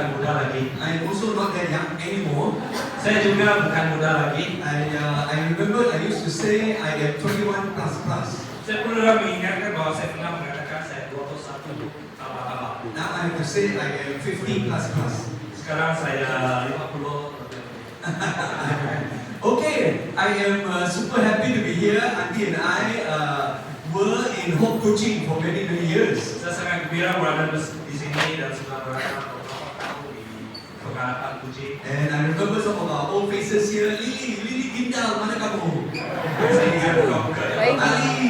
bukan muda lagi. I'm also not that young anymore. Saya juga bukan muda lagi. I remember I used to say I am 21 plus plus. Saya pernah mengingatkan bahwa saya pernah mengatakan saya 21 tambah-tambah. Now I have to say I am 50 plus plus. Sekarang saya 50. Okay, I am super happy to be here. Auntie and I were in Hope Coaching for many years. Saya sangat gembira berada di sini dan sudah berada beberapa tahun di pengharapan Coaching. And I remember some of our old faces here. Lily Gindal, mana kamu? Saya ingat kau ke Ali.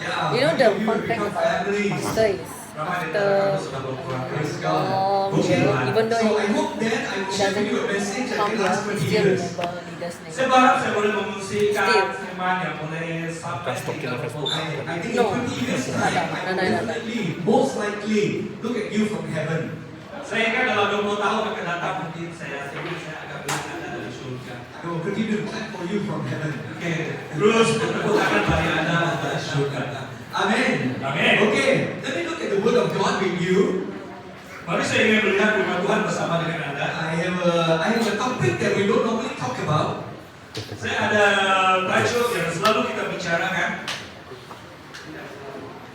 Yeah, You know the we fun fact become about families. pastor is ramai di antara kamu after sudah berkeluarga. Praise God. long Okay, year, even though so I he hope that I will share with you a message that come can here, last he 20 still years. remember leaders' name. Saya berharap saya boleh mengungsikan Still. firman yang boleh sampai hingga I think No. in 20 years time, I will No. definitely, most likely, look at you from heaven. Saya ingat dalam 20 tahun akan datang mungkin saya akan melihat Anda dari surga. I will continue to clap for you from heaven. Oke, terus bertepuk tangan bagi Anda dari surga. Amen. Amin. Okay, let me look at the Word of God with you. Mari saya ingin melihat firman Tuhan bersama dengan Anda. I have a topic that we don't normally talk about. Saya ada tajuk yang selalu kita bicarakan.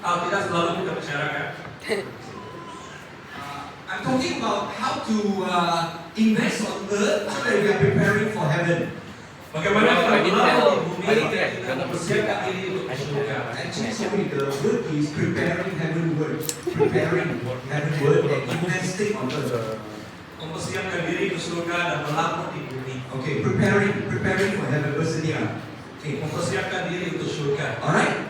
Tidak selalu kita bicarakan. I'm talking about how to invest on earth so that we are preparing for heaven. Bagaimana kita berlaku di bumi kita mempersiapkan diri untuk surga. Actually, sorry, the word is preparing heavenward. Preparing heavenward and investing on earth. Mempersiapkan diri ke surga dan berlaku di bumi. Okay, preparing for heaven. Bersedia. Okay, Mempersiapkan diri untuk surga. alright.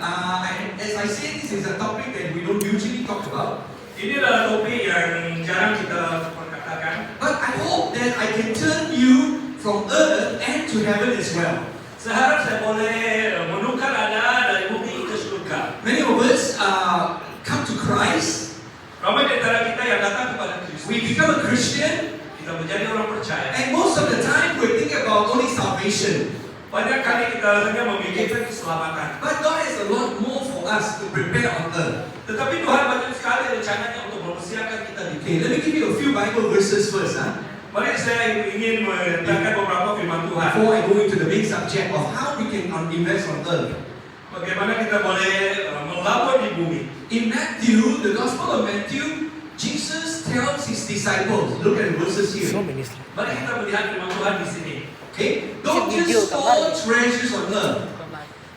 As I say, this is a topic that we don't usually talk about. Ini adalah topik yang jarang kita perkatakan. But I hope that I can turn you from earth and to heaven as well. Saya harap saya boleh menukar Anda dari bumi ke surga. Many of us come to Christ. Ramai di antara kita yang datang kepada Kristus. We become a Christian, Kita menjadi orang percaya. and most of the time we think about only salvation. Banyak kali kita hanya memikirkan keselamatan. But God has a lot more for us to prepare on earth. Tetapi Tuhan banyak sekali rencananya untuk mempersiapkan kita di Okay, bumi. let me give you a few Bible verses first, Mari saya ingin mendatangkan beberapa firman Tuhan. before I go into the main subject of how we can invest on earth. Bagaimana kita boleh melabur di bumi. In Matthew, the Gospel of Matthew, Jesus tells his disciples, look at the verses here. Mari kita melihat firman Tuhan di sini. Okay, don't just store treasures on earth.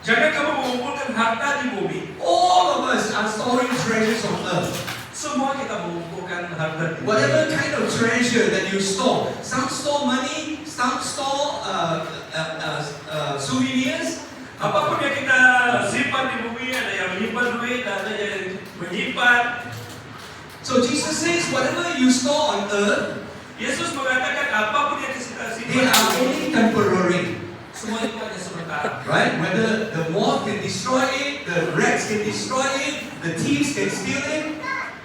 Jangan kamu mengumpulkan harta di bumi. All of us are storing treasures on earth. Semua kita mengumpulkan harta di bumi. Whatever kind of treasure that you store, some store money, some store souvenirs. Apapun yang kita simpan di bumi, ada yang menyimpan duit, ada yang menyimpan. So Jesus says, whatever you store on earth, Yesus mengatakan apapun yang kita they simpan, are only temporary. semua itu hanya sementara. Right? Whether the moth can destroy it, the rats can destroy it, the thieves can steal it.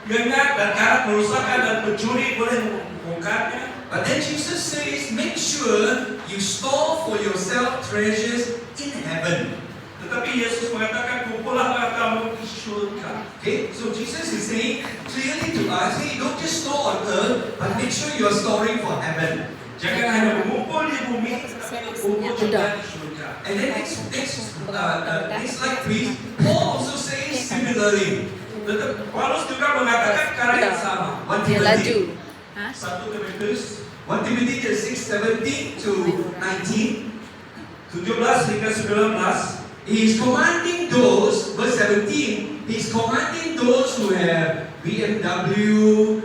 Gengat dan karat merusakkan dan pencuri boleh membongkarnya. But then Jesus says, make sure you store for yourself treasures in heaven. Tetapi Yesus mengatakan kumpullah hartamu di surga. Okay? So Jesus is saying clearly to us, hey, don't just store on earth, but make sure you are storing for heaven. Jangan hanya mengumpul di bumi, tetapi kumpul juga di surga. And then next slide please. Paul also says similarly. Tetap Paulus juga mengatakan perkara yang sama. 1 Dia laju. Timothy, 1 Timotius 1 Timothy 6:17 to 19. 17 hingga 19. He is commanding those, verse 17, he is commanding those who have BMW,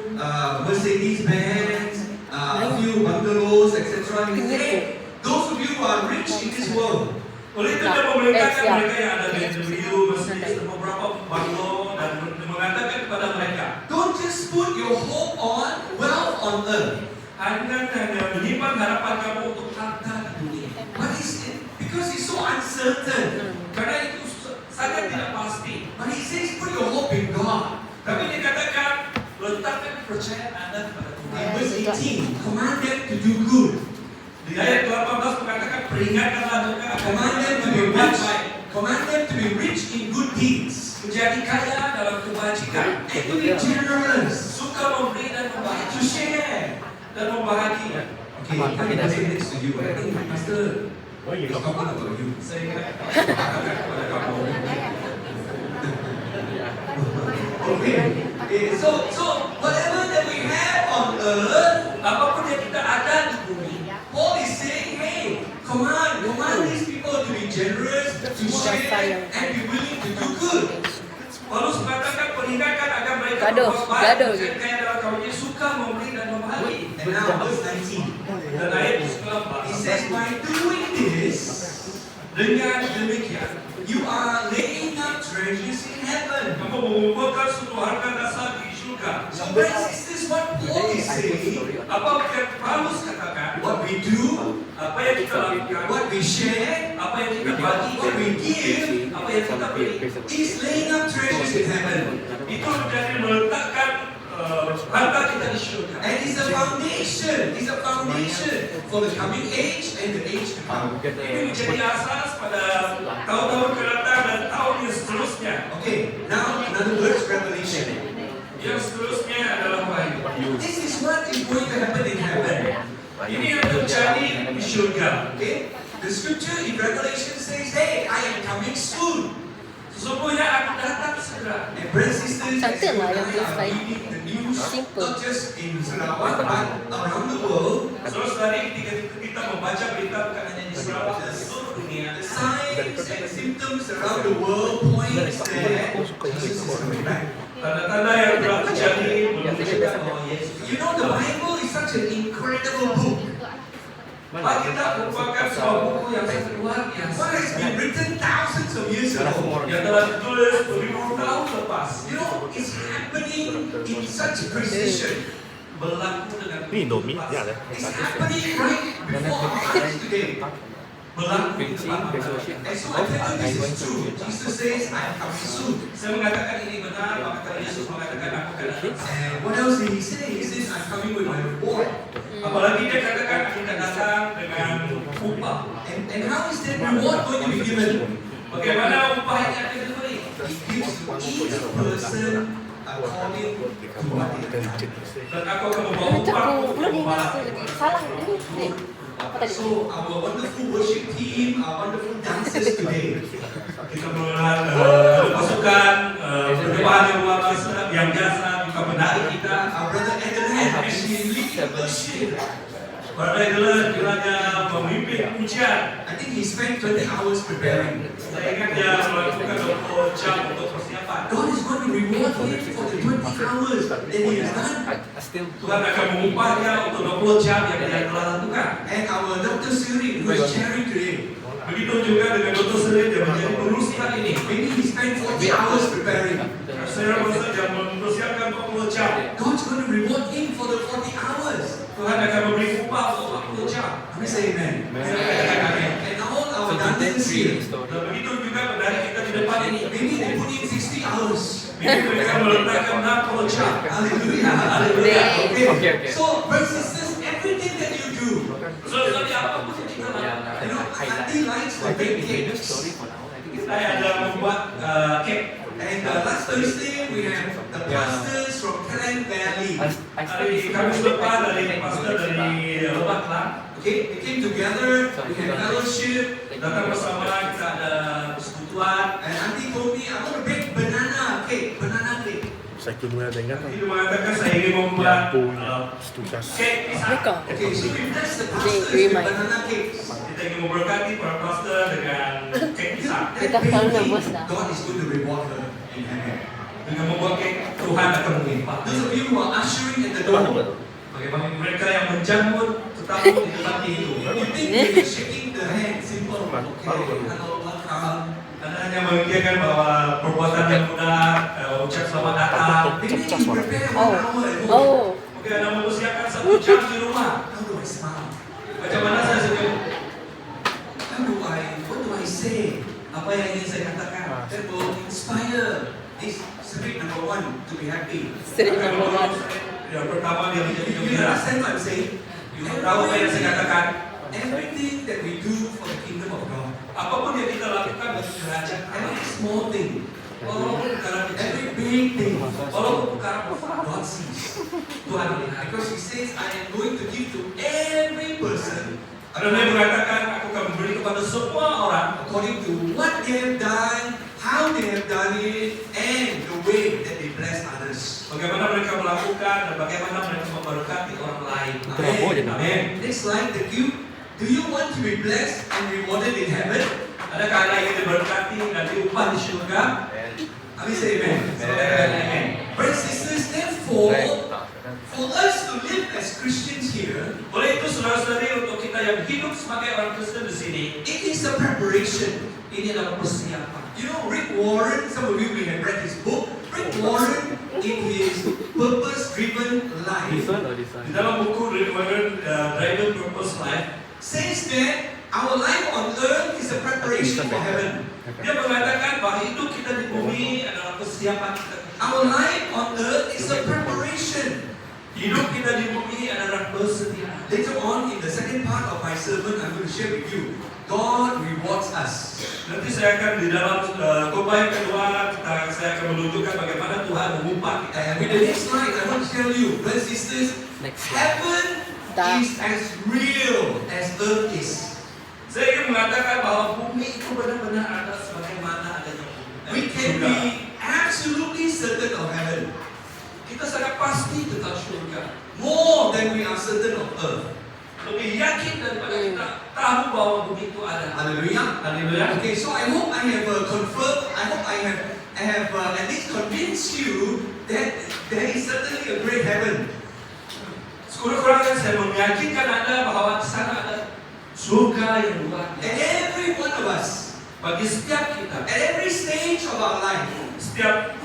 Mercedes-Benz, a few bungalows, etc. He said, hey, those of you who are rich in this world, Oleh itu dia memerintahkan mereka yang ada di BMW, Mercedes, dan beberapa banglo dan mengatakan kepada mereka, don't just put your hope on wealth on earth. Anda hanya menyimpan harapan kamu untuk harta di dunia. What is it? Because it's so uncertain. Karena itu sangat tidak pasti. But he says, put your hope in God. Tapi dikatakan letakkan kepercayaan Anda kepada In Tuhan. verse 18, command them to do good. Di ayat 18 mengatakan peringatkanlah mereka akan Command them to be berbuat rich. baik, Command them to be rich in good deeds. menjadi kaya dalam kebajikan, And to be generous. suka memberi dan To membagi, to share. dan membahagi. Okay, I'm sitting next to you. I think Pastor is talking about you. Saya ingat katakan kepada kamu. Okay, so whatever that we have on earth, Apapun yang kita ada di bumi, Paul is saying, hey, command these people to be generous, to share, and be willing to do good. Paulus mengatakan peringatkan agar mereka Gaduh, berbuat baik, gaduh. dan kaya dalam kawannya suka memberi dan membagi. And now verse 19. Dan ayat He ke-19, says, by doing this, dengan demikian, you are laying up treasures in heaven. kamu mengumpulkan suatu harta dasar di surga. So friends, is this what Paul is saying? Apa yang Paulus katakan? What we do, Apa yang kita lakukan? what we share, Apa yang kita bagi? what we give, Apa yang kita beri? is laying up treasures in heaven. Itu menjadi meletakkan harta kita di surga. And it's a foundation for the coming age and the age to come. Ini menjadi asas pada tahun-tahun ke datang dan tahun yang seterusnya. Okay, now another verse, Revelation. Yang seterusnya adalah wahyu. This is what is going to happen in heaven. Ini yang terjadi di surga. Okay, the scripture in Revelation says, hey, I am coming soon. Sesungguhnya aku datang segera. And brothers and sisters, as Cantik you lah and yang I tulis are lain. reading the news, Simple. not just in Sarawak, but around the world, Saudara-saudari, ketika kita membaca berita bukan hanya di Sarawak dan seluruh dunia, the signs and symptoms around the world point that Jesus is coming back. tanda-tanda yang telah terjadi menunjukkan bahwa Yesus. You know, the Bible is such an incredible book. Alkitab merupakan sebuah buku yang sangat luar biasa. What has been written thousands of years ago. Yang telah ditulis beribu tahun lepas. You know, it's happening in such precision. Berlaku dengan Ini Indomie, lepas. ya ada. It's happening right before our eyes today. Berlaku di Benci, depan mata besok. kita. And so I tell you, this is true. Jesus says, I am coming soon. Saya mengatakan ini benar, maka kata Yesus mengatakan aku akan datang. And what else did he say? He says, I'm coming with my reward. Apalagi dia katakan aku akan datang dengan upah. And how is that reward going to be given? Bagaimana upah yang akan diberi? He gives to each person according to what they have done. Dan aku akan membawa Macam upah aku untuk belum ingat membalas. lagi. Salah ni. Apa tadi? So our wonderful worship team, our wonderful dancers today, Kita melihat pasukan perjumpaan yang luar biasa, yang biasa juga menari kita. our brother Adeline, as she lead worship, Pada kiranya memimpin pujian. I think he spent 20 hours preparing. Saya ingat dia melakukan 20 jam untuk persiapan. God is going to reward him for the 20 hours that he has done. Tuhan akan mengupahnya untuk 20 jam yang dia telah lakukan. And our Dr. Siri, who is sharing today, Begitu juga dengan Dr. Seri, dia menjadi penerus hari ini. maybe he spent 40 hours preparing. Saya rasa dia mempersiapkan 40 jam. God's going to reward him for the 40 hours. Tuhan akan memberi upah untuk 40 jam. Let me say amen. Dan And all our dancers here, begitu juga penari kita di depan ini. maybe they put in 60 hours. Mungkin mereka meletakkan 60 jam. Hallelujah. Haleluya. Okay. So, brothers and sisters, everything that you do, Sesuatu apapun yang kita lakukan. you know, Auntie likes to bake cakes. Saya ada membuat cake. And last Thursday, we have the pastors from Klang Valley. Hari Kamis depan dari pastor dari Lebak Lang Okay, they came together, we had fellowship, datang bersama, kita ada persekutuan. and Auntie told me, I want to bake banana cake. Saya kemudian dengar Jadi dia mengatakan saya ingin membuat tugas. cake pisang. Mereka. Okay, so we bless the They pastors with remind. banana cakes. Kita ingin memberkati para pastor dengan cake pisang. Kita terlalu nervous dah. God is going to reward her in heaven. Dengan membuat cake, Tuhan akan melimpah. Those of you who are ushering at the door, Bagaimana mereka yang menjemput tetamu di depan pintu. you think they're shaking the hand, simple, okay, hello, welcome. Anda hanya memikirkan bahwa perbuatan yang mudah, ucap selamat datang. Maybe you prepare 1 Oh. hour at home. Oh. Mungkin Anda mempersiapkan 1 jam di rumah. How do I smile? Macam mana saya senyum? What do I say? Apa yang ingin saya katakan? That will inspire this spirit number 1 to be happy. Sering nombor one. Yang pertama dia menjadi You gembira. understand what I'm saying? You tahu apa yang saya katakan? Everything that we do for the kingdom of God, Apapun yang kita lakukan bagi kerajaan, every small thing, oh, kalau every big thing. Walaupun perkara besar. God sees. Tuhan melihat. Because He says, I am going to give to every person Karena Dia mengatakan, aku akan memberi kepada semua orang according to what they have done, how they have done it, and the way that they bless others. bagaimana mereka melakukan dan bagaimana mereka memberkati orang lain. Amen. Amin. Next slide, thank you. Do you want to be blessed and rewarded in heaven? Adakah Anda ingin diberkati dan diupah di surga? Amin, say amen. Amen. Brothers and sisters, therefore, for us to live as Christians here, Oleh itu saudara-saudari, untuk kita yang hidup sebagai orang Kristen di sini, it is a preparation. ini adalah persiapan. You know, Rick Warren, some of you may have read his book. Rick Warren, in his purpose-driven life, Di dalam buku Driven Purpose Life, says that our life on earth is a preparation for heaven. dia mengatakan bahwa hidup kita di bumi adalah persiapan kita. Our life on earth is a preparation. Hidup kita di bumi adalah persediaan. Later on, in the second part of my sermon, I'm going to share with you, God rewards us. Nanti saya akan di dalam khotbah yang kedua saya akan menunjukkan bagaimana Tuhan mengupah kita. And with the next slide, I want to tell you, brothers and sisters, heaven is as real as earth is. Saya ingin mengatakan bahwa bumi itu benar-benar ada sebagaimana adanya bumi. We can be absolutely certain of heaven, Kita sangat pasti tentang surga. more than we are certain of earth. Lebih yakin daripada kita tahu bahwa bumi itu ada. Hallelujah. Haleluya. Okay, so I hope I have confirmed, I hope I have at least convinced you that there is certainly a great heaven. Sekurang-kurangnya saya meyakinkan Anda bahwa di sana ada surga yang luar And biasa. every one of us, Bagi setiap kita, at every stage of our life, setiap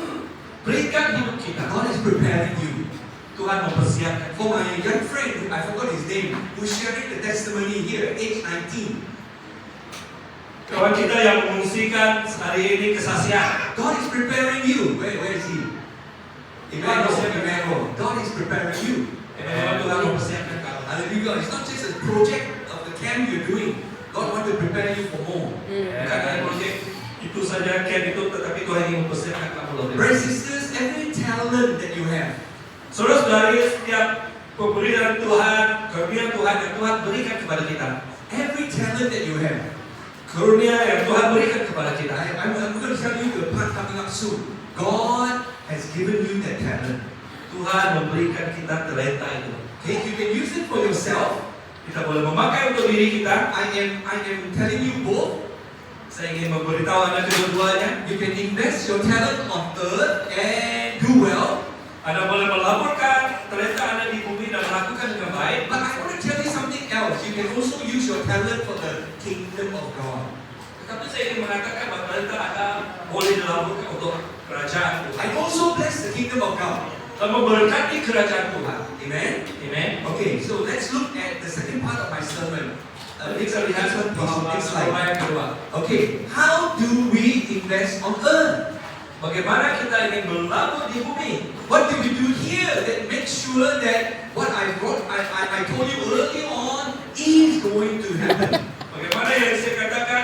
peringkat hidup kita, God is preparing you. Tuhan mempersiapkan. For my young friend, I forgot his name, who's sharing the testimony here, age 19. Kawan kita yang mengungsikan hari ini kesaksian. God is preparing you. Where is he? Emmanuel. God is preparing you. Tuhan mempersiapkan kamu. Hallelujah. It's not just a project of the camp you're doing. God wants to prepare you for more. Bukan hanya proyek itu saja, camp itu, tetapi Tuhan ingin mempersiapkan kamu lebih. Brothers and sisters, every talent that you have, Saudara-saudari, setiap pemberian Tuhan, karunia Tuhan yang Tuhan berikan kepada kita, every talent that you have, karunia yang Tuhan berikan kepada kita, I'm going to tell you the part coming up soon. God has given you that talent. Tuhan memberikan kita talenta itu. Okay, you can use it for yourself. Kita boleh memakai untuk diri kita. I am telling you both. Saya ingin memberitahu Anda kedua-duanya. You can invest your talent on earth and do well. Anda boleh melaburkan talenta Anda di bumi dan melakukan dengan baik. But I want to tell you something else. You can also use your talent for the kingdom of God. Tetapi saya ingin mengatakan bahwa talenta Anda boleh dilaburkan untuk kerajaan Tuhan. I also bless the kingdom of God. Dan memberkati kerajaan Tuhan. Amen. Amen. Okay, so let's look at the second part of my sermon. Next slide. Yang kedua. Okay, how do we invest on earth? Bagaimana kita ingin melabur di bumi? What do we do here that makes sure that what I told you early on is going to happen? Bagaimana yang saya katakan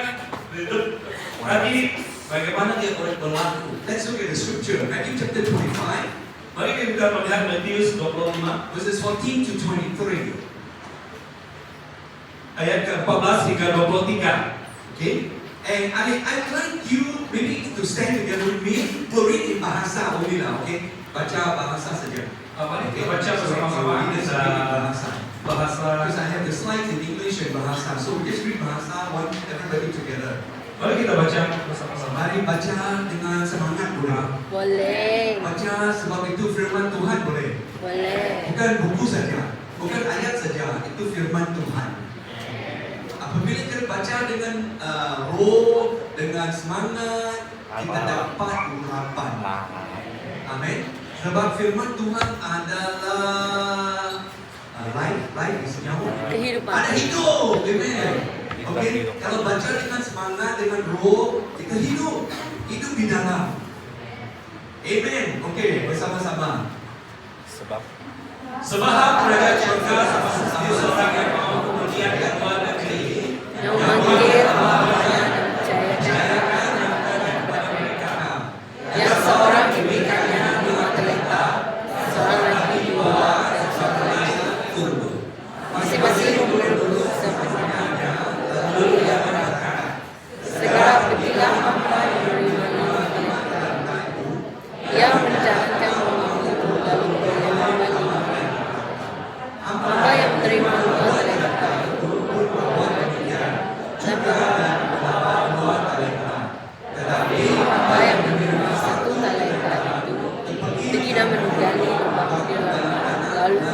tadi, bagaimana dia boleh berlaku? Let's look at the scripture, Matthew chapter 25, Mari kita melihat Matius 25 verses 14 to 23. ayat ke-14 hingga 23. Okay? And I'd like you maybe to stand together with me. We'll read in Bahasa only now, okay? Baca Bahasa saja. Mari kita baca bersama-sama Let's read in Bahasa. bahasa. Because I have the slides in English and Bahasa. So we just read Bahasa, everybody together. Mari kita baca bersama-sama. Mari baca dengan semangat boleh. Boleh. Baca sebab itu firman Tuhan boleh. Boleh. Bukan buku saja, bukan ayat saja, itu firman Tuhan. Apabila kita baca dengan roh, dengan semangat, kita dapat urapan. Amin. Sebab firman Tuhan adalah life is nyawa. Kehidupan. Ada hidup, amen. Okay, kalau baca dengan semangat, dengan roh, kita hidup di dalam. Amen. Okay, bersama-sama. Sebab kerajaan surga sama seperti seorang yang mau kemudian ke luar negeri Yang memanggil orang-orang dan percaya Percayakan kepada mereka yang seorang diberikan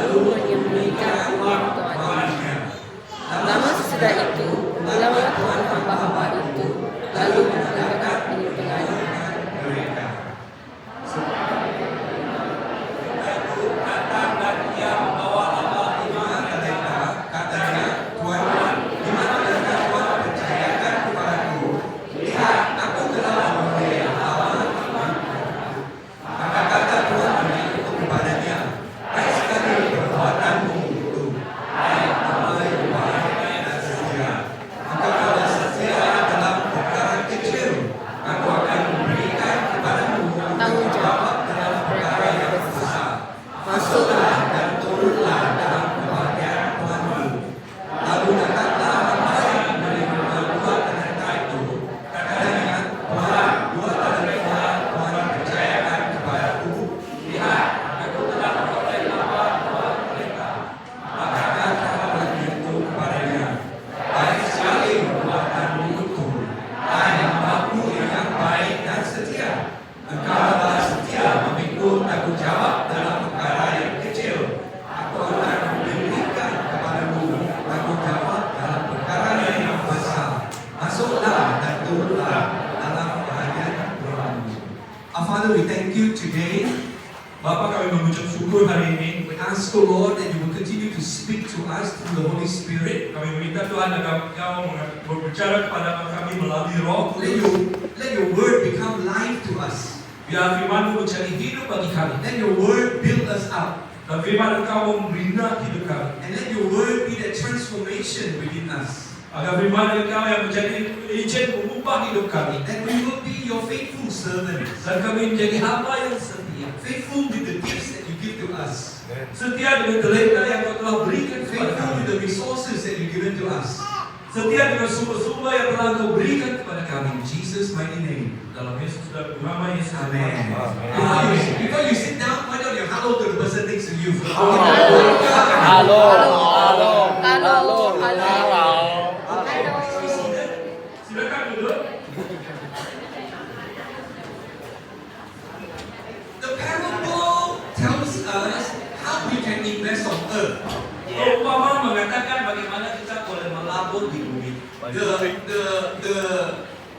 lalu menyembunyikan uang tuannya. Lama sesudah itu, lewat tuan hamba-hamba itu, lalu mendengar penyimpangan. Tanggung jawab dalam perkara yang besar. Masuklah dan turunlah dalam kebahagiaan Tuhanmu. Lalu katakanlah apa yang membuat mereka itu. Katanya, Tuhan, 2 kali lipat Tuhan percayakan kepadaku. Lihat, aku telah memperoleh apa buat mereka. Maka katakanlah itu kepadanya. Baik sekali perbuatanmu itu. Hai hambaku yang baik dan setia. Engkau adalah setia memikul tanggung jawab dalam perkara yang kecil. Aku akan memberikan kepadamu tanggung jawab dalam perkara yang besar. Masuklah dan turunlah dalam kebahagiaan Tuhanmu. Our Father, we thank you today. Bapa, kami mengucap syukur hari ini. We ask, O Lord, that you will continue to speak to us through the Holy Spirit. Kami meminta Tuhan agar Engkau berbicara kepada kami melalui Roh Kudus. Let your word become life to us. Biar firman-Mu menjadi hidup bagi kami. Let your word build us up. Dan firman Engkau membina hidup kami. And let your word be that transformation within us. Agar firman Engkau yang menjadi ejen mengubah hidup kami. That we will be your faithful servants. Dan kami menjadi hamba yang setia. Faithful with the gifts that you give to us. Setia dengan talenta yang Kau telah berikan kepada Faithful kami. with the resources that you've given to us. Setia dengan sumber-sumber yang telah Kau berikan kepada kami. In Jesus' mighty name. Dalam Yesus dan nama Yesus. Amen. Amen. Before you sit down, why don't you hello to the person next to you? Halo. Halo. Halo. Halo. Silakan duduk. The parable tells us how we can invest on earth. Umpama mengatakan bagaimana kita boleh melabur di bumi.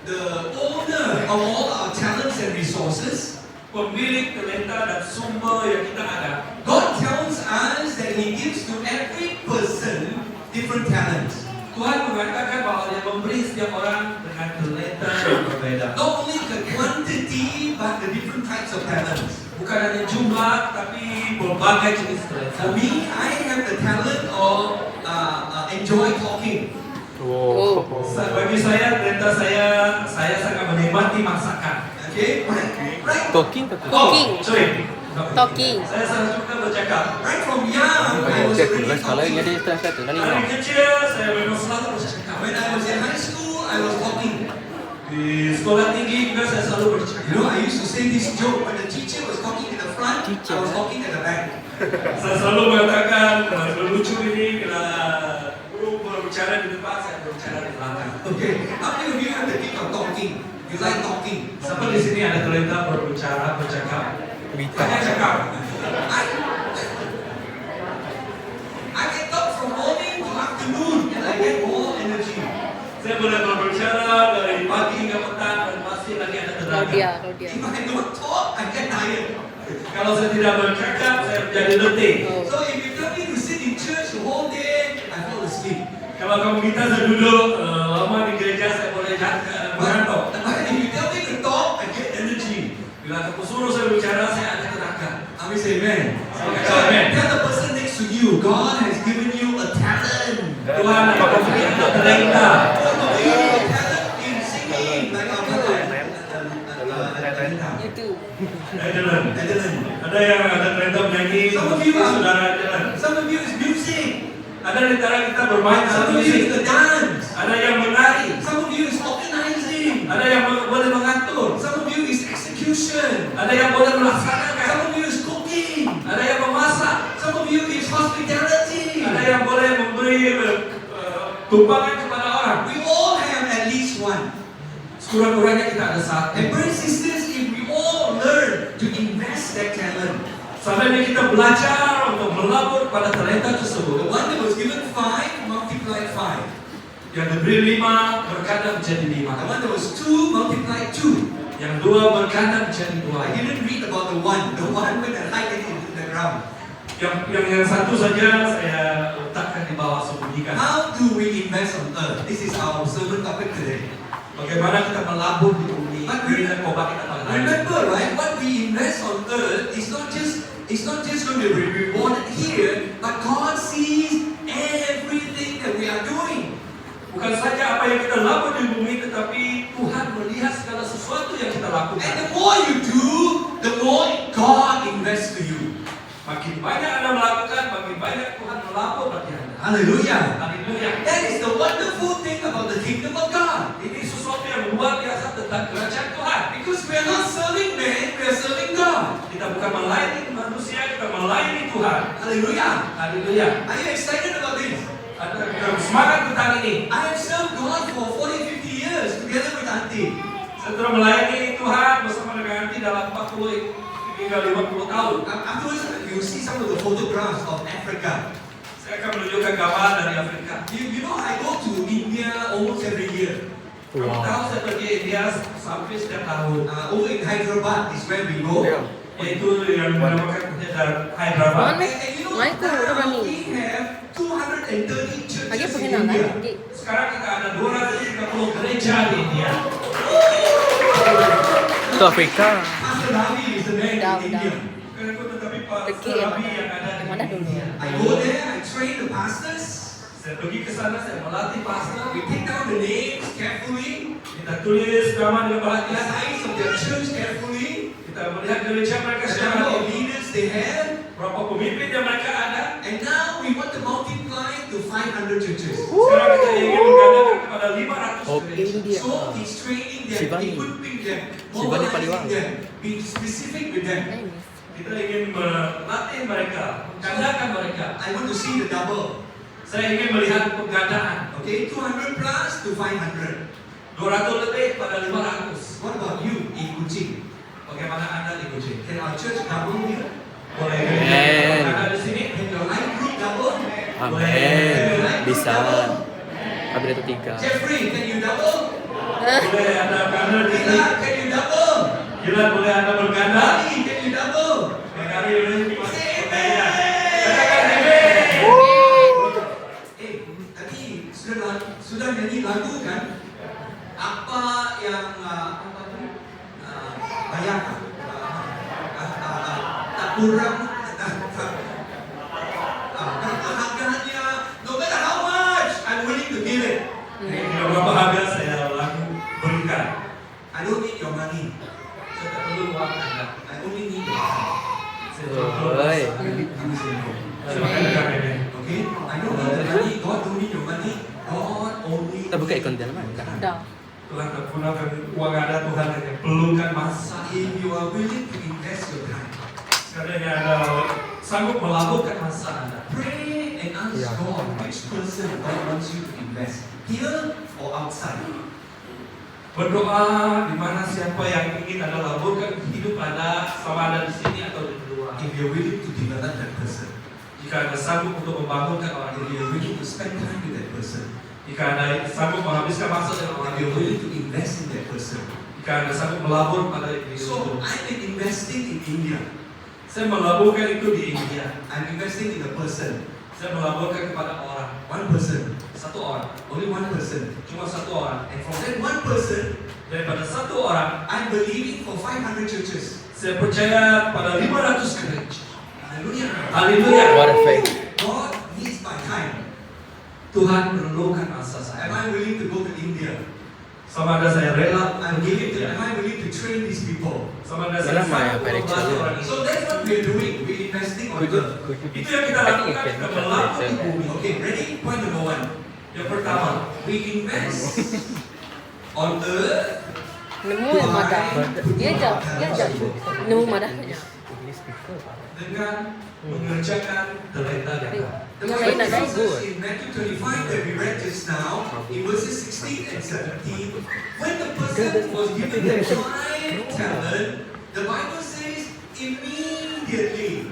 The owner of all our talents and resources, Pemilik talenta dan sumber yang kita ada. God tells us that He gives to every person different talents. Tuhan mengatakan bahwa Dia memberi setiap orang dengan talenta yang berbeda. Not only the quantity, but the different types of talents. Bukan hanya jumlah, tapi berbagai jenis talenta. For me, I have the talent of enjoy talking. Oh. Bagi saya, talenta saya sangat menikmati masakan. Okay, right. Talking. Cooking. Sorry. Talking. Saya sangat suka bercakap. Right from young, I was Cek already tulis kalau yang talking. dia translate kali Dari kecil saya memang selalu bercakap. When I was in high school, I was talking. Di sekolah tinggi juga saya selalu You bercakap. know, I used to say this joke when the teacher was talking in the front, I was talking at the back. Saya selalu mengatakan lucu ini bila guru berbicara di depan, saya berbicara di belakang. Okay, how many of you have the gift of talking? You like talking? Siapa di sini ada talenta berbicara, bercakap? Bita. Hanya cakap. I can talk from morning to afternoon and I get more energy. Saya boleh berbicara dari pagi hingga petang dan masih lagi ada tenaga. Claudia. If I don't talk, I get tired. Kalau saya tidak bercakap, saya menjadi letih. So if you tell me to sit in church the whole day, I fall asleep. Kalau kamu minta saya duduk lama di gereja, saya boleh mengantuk. But if you tell me to talk, I get energy. Bila kamu suruh saya bicara, saya ada tenaga. I will say amen. So, So amen. tell the person next to you, God has given you a talent. Tuhan akan memberikan talenta. Some of you have talent in singing, like our brother. YouTube. Ada yang ada talenta menyanyi. Some of you are- Saudara jalan. Some of you is music. Ada di antara kita bermain alat Some of you is musik. the dance. Ada yang menari. Some of you is organizing. Ada yang boleh mengatur. Some of you is execution. Ada yang boleh melaksanakan. Some of you is cooking. Ada yang memasak. Some of you is hospitality. Ada yang boleh memberi tumpangan kepada orang. We all have at least one. Sekurang-kurangnya kita ada satu. And brothers and sisters, if we all learn to invest that talent, Seandainya kita belajar untuk melabur pada talenta The tersebut, one that was given 5 multiplied 5. yang diberi 5 berkata menjadi The 5, one that was 2 multiplied 2. yang 2 berkata menjadi 2, I didn't read about the one when I hide it into the ground. yang satu saja saya letakkan di bawah sembunyikan. How do we invest on earth? This is our sermon topic today. Bagaimana kita melabur di bumi dengan khotbah kita pada hari ini. Remember, right? What we invest on earth is not just going to be rewarded here, but God sees everything that we are doing. Bukan saja apa yang kita lakukan di bumi, tetapi Tuhan melihat segala sesuatu yang kita And lakukan. the more you do, the more God invests to you. Makin banyak Anda melakukan, makin banyak Tuhan melabur bagi Anda. Hallelujah. Haleluya. That is the wonderful thing about the kingdom of God. Ini sesuatu yang luar biasa tentang kerajaan Tuhan. Because we are not serving man, we are serving God. Kita bukan melayani manusia, kita melayani Tuhan. Hallelujah. Haleluya. Are you excited about this? Ada semangat tentang ini. I have served God for 40-50 years together with Auntie. Saya telah melayani Tuhan bersama dengan Auntie dalam 40 hingga 50 tahun. Afterwards, you see some of the photographs of Africa. Saya akan menunjukkan gambar dari Afrika. You know, I go to India almost every year. Kamu tahu saya pergi India sampai setiap tahun. Over in Hyderabad is where we go. Yaitu yang menamakan Hyderabad. Mana? And you know, Mai ko, udah now kami. we have 230 churches Lagi in pengenalan India. lagi. Sekarang kita ada 230 gereja di India. Itu Afrika. Pastor Ravi is the man Dah, in dah. India. Bukan aku tetapi Pak Pergi yang Serabi mana? yang ada Yang di mana dulu? India. I go there, I train the pastors. Saya pergi ke sana, saya melatih pastor. We take down the names carefully, Kita tulis nama dengan the perhatian. size of their church carefully, Kita melihat gereja mereka the secara number of ini. leaders they have. Berapa pemimpin yang mereka ada. And now we want to multiply to 500 churches. Sekarang kita ingin menggandakan kepada 500 Oh, gereja. India. So he's training them, Shivani. equipping them, Shivani mobilizing Paliwang. them, being specific with them. Kita ingin melatih mereka, menggandakan mereka. I want to see the double. Saya ingin melihat penggandaan. Okay, 200 plus to 500. 200 lebih pada 500. What about you in Kuching? Bagaimana Anda di Kuching? Can our church double here? Boleh Amen. Anda di sini? Can your life group double? Amin. Bisa. Kabel itu 3. Jeffrey, can you double? Boleh Anda di sini? Gila, can you double? Gila, boleh Anda berganda? Ali, can you double? Kali ini masih berbeda. Tadi sudah nyanyi lagu kan? Apa yang apa tu? Bayangkan. Tak kurang. Harganya, no matter how much, I'm willing to give it. Berapa harga saya laku berikan? I don't need your money. Saya tak perlu uang Anda. I only need your time. Saya cuma perlu Oi. saya makan dekat ini. Okay? I don't need the money. God don't need your money. God only. Kita buka ikon dalam kan? Dah. Tuhan tak gunakan uang Anda, Tuhan hanya perlukan masa. If you are willing to invest your time, Sekalian Anda sanggup melaburkan masa Anda. pray and ask Yeah. God which person God wants you to invest, here or outside. Berdoa di mana siapa yang ingin Anda laburkan hidup Anda, sama Anda di sini atau di luar. If you're willing to develop that person, Jika Anda sanggup untuk membangunkan orang if ini, you're willing to spend time with that person, jika Anda sanggup menghabiskan masa dengan orang if you're itu, willing to invest in that person. jika Anda sanggup melabur pada diri So itu. I've been investing in India. Saya melaburkan itu di India. I'm investing in a person, Saya melaburkan kepada orang, one person, satu orang, only one person. cuma satu orang. And from that one person, Daripada satu orang, I'm believing for 500 churches. saya percaya pada 500 gereja. Hallelujah. Haleluya. What a faith. God needs my time. Tuhan perlukan masa Am saya. I willing to go to India? Sama ada saya rela Am pergi ke I willing to train these people? Sama ada saya Dalam ya, sanggup Pak membantu Richard. orang ini. So that's what we're doing. We're investing on earth. Itu yang kita lakukan, kita melabur di bumi. Okay, ready? Point number one. Yang pertama, We invest on earth. Nemu yang madah. Dia jauh. Nemu madah. dengan mengerjakan talenta yang ada. The Yang Bible lain ada tells ibu. us in Matthew 25 that we read just now, in verses 16 and 17, when the person was given the 5 talent, the Bible says immediately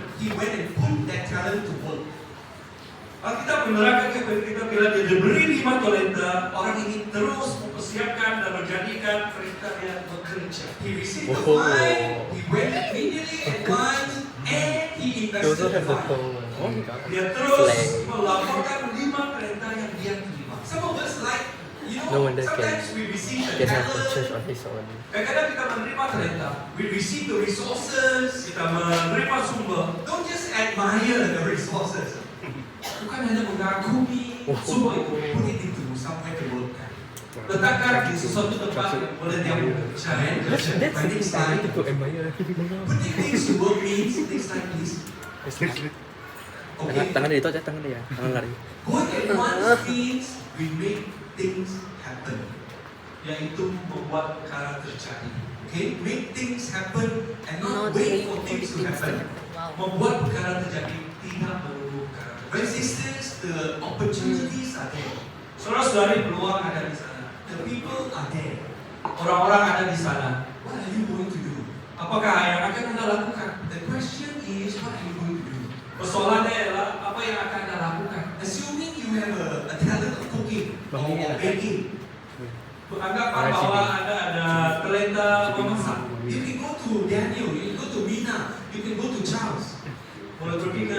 menerangkan kepada kita bila dia diberi 5 talenta, orang ini terus mempersiapkan dan menjadikan perintahnya bekerja. He received the 5, he went immediately at once, and he You also invested the have the 5. phone. Oh my god. Dia terus Slang. melaporkan 5 perintah yang dia terima. Some of us like, you No know, wonder sometimes we receive the Can have the church talent, on his own. Kadang-kadang kita menerima talenta, we receive the resources. kita menerima sumber, Don't just admire the resources. bukan hanya mengagumi sumber itu, Put it into somewhere to work. letakkan di sesuatu tempat yang boleh dia bekerja. That's insanity to admire. Putting things to work means, next time please. Okay. Tangan dia itu aja, tangan dia. Tangan lari. Going at once means we make things happen. Yaitu membuat perkara terjadi. Okay? Make things happen and not Not wait wait for for things to things to happen. happen. Wow. Membuat perkara terjadi, tidak menunggu perkara terjadi. Brothers and sisters, the opportunities are there. Saudara-saudari, peluang ada di sana. The people are there. Orang-orang ada di sana. What are you going to do? Apakah yang akan Anda lakukan? The question is, what are you going to do? Persoalannya adalah apa yang akan Anda lakukan? Assuming you have a talent of cooking or baking, Anggapan bahwa Anda ada talenta memasak. you can go to Daniel, you can go to Mina, you can go to Charles. Boleh pergi ke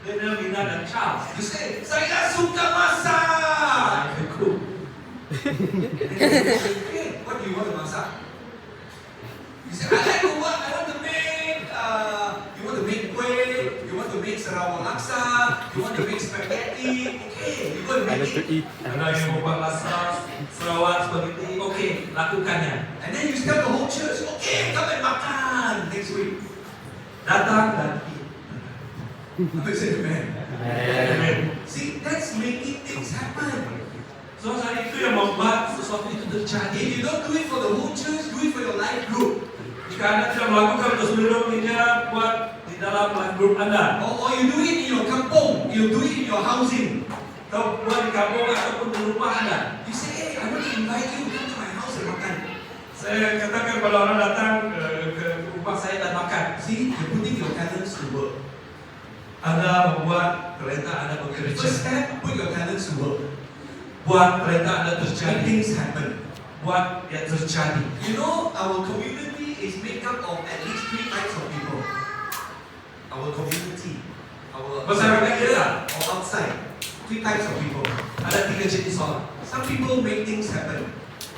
Daniel, Mina, dan Charles. You say, saya suka masak. Aku. Okay, what do you want to masak? You say, I like to work, I want to make, you want to make kuih, you want to make Sarawak laksa, you want to make spaghetti. Okay, you go and I make like to it. eat. Anda yang membuat masak, Sarawak, spaghetti, oke, lakukannya. And then you tell the whole church, okay, come and makan next week. Datang dan eat. I say, amen. Amen. See, that's making things happen. So saat itu yang membuat sesuatu itu terjadi. If you don't do it for the whole church, do it for your life group. Jika Anda tidak melakukan untuk seluruh gereja, buat di dalam life group Anda. Or you do it in your kampong, you do it in your housing. Atau buat di kampung ataupun di rumah Anda. You say, hey, I want to invite you, come to my house and makan. Saya katakan kalau orang datang ke rumah saya dan makan. See, you're putting your talents to work. Anda membuat talenta Anda First bekerja. step, put your talents to work. Buat talenta Anda Make terjadi. things happen. Buat ya terjadi. You know, our community is made up of at least 3 types of people. Our community, our Masyarakat kita or outside, 3 types of people. ada 3 jenis orang. Some people make things happen.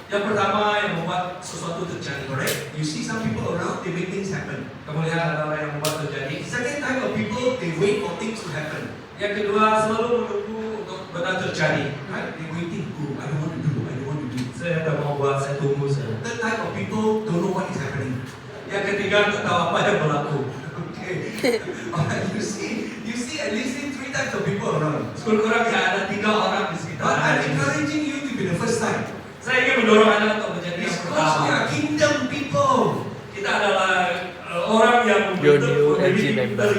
Yang pertama yang membuat sesuatu terjadi. Correct? You see some people around, they make things happen. Kamu lihat ada orang yang membuat terjadi. Second type of people, they wait for things to happen. Yang kedua selalu menunggu untuk benar terjadi. Right? They waiting. Oh, I don't want to do. I don't want to do. Saya tak mau buat, saya tunggu saja. Third type of people don't know what is happening. Yang ketiga tak tahu apa yang berlaku. Okay. Alright, you see at least 3 types of people around. Kurang-kurang ada 3 orang di sekitar But I'm Anda. encouraging you to be the first type. Saya ingin mendorong Anda untuk menjadi yang Because we pertama. are kingdom people. Kita adalah orang yang Your membentuk new memiliki LG member.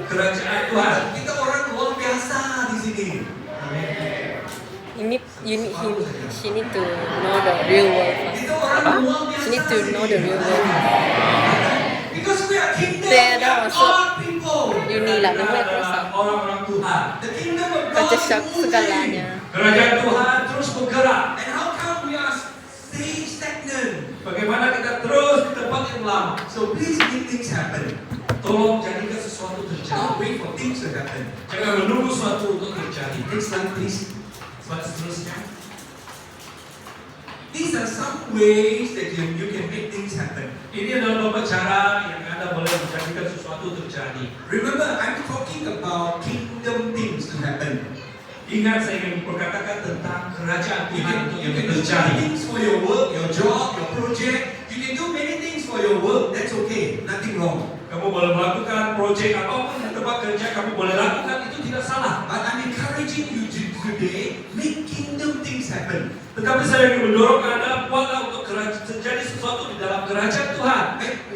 kerajaan Tuhan. Kita orang luar biasa di sini. You need, she need to know the real world first. Kita orang luar biasa. She need to di know sini. the real world. Because we are kingdom, There, we that are was God people. You need lah, Kita namanya adalah terasa. orang-orang Tuhan. The kingdom of God Baca is syak moving. segalanya. Kerajaan Tuhan terus bergerak. And how come we are staying stagnant? Bagaimana kita terus di tempat yang lama? So please make things happen. Tolong jadikan sesuatu terjadi. Don't wait for things to happen. Jangan menunggu sesuatu untuk terjadi. Next slide, please. Slide seterusnya. These are some ways that you can make things happen. Ini adalah beberapa cara yang Anda boleh menjadikan sesuatu terjadi. Remember, I'm talking about kingdom things to happen. Ingat saya ingin berkatakan tentang kerajaan You Tuhan can, untuk you yang can do terjadi. things for your work, your job, your project. You can do many things for your work. That's okay. Nothing wrong. Kamu boleh melakukan proyek apapun di tempat kerja, kamu boleh lakukan, itu tidak salah. But I'm encouraging you today, make kingdom things happen. Tetapi saya ingin mendorong Anda buatlah untuk terjadi sesuatu di dalam kerajaan Tuhan.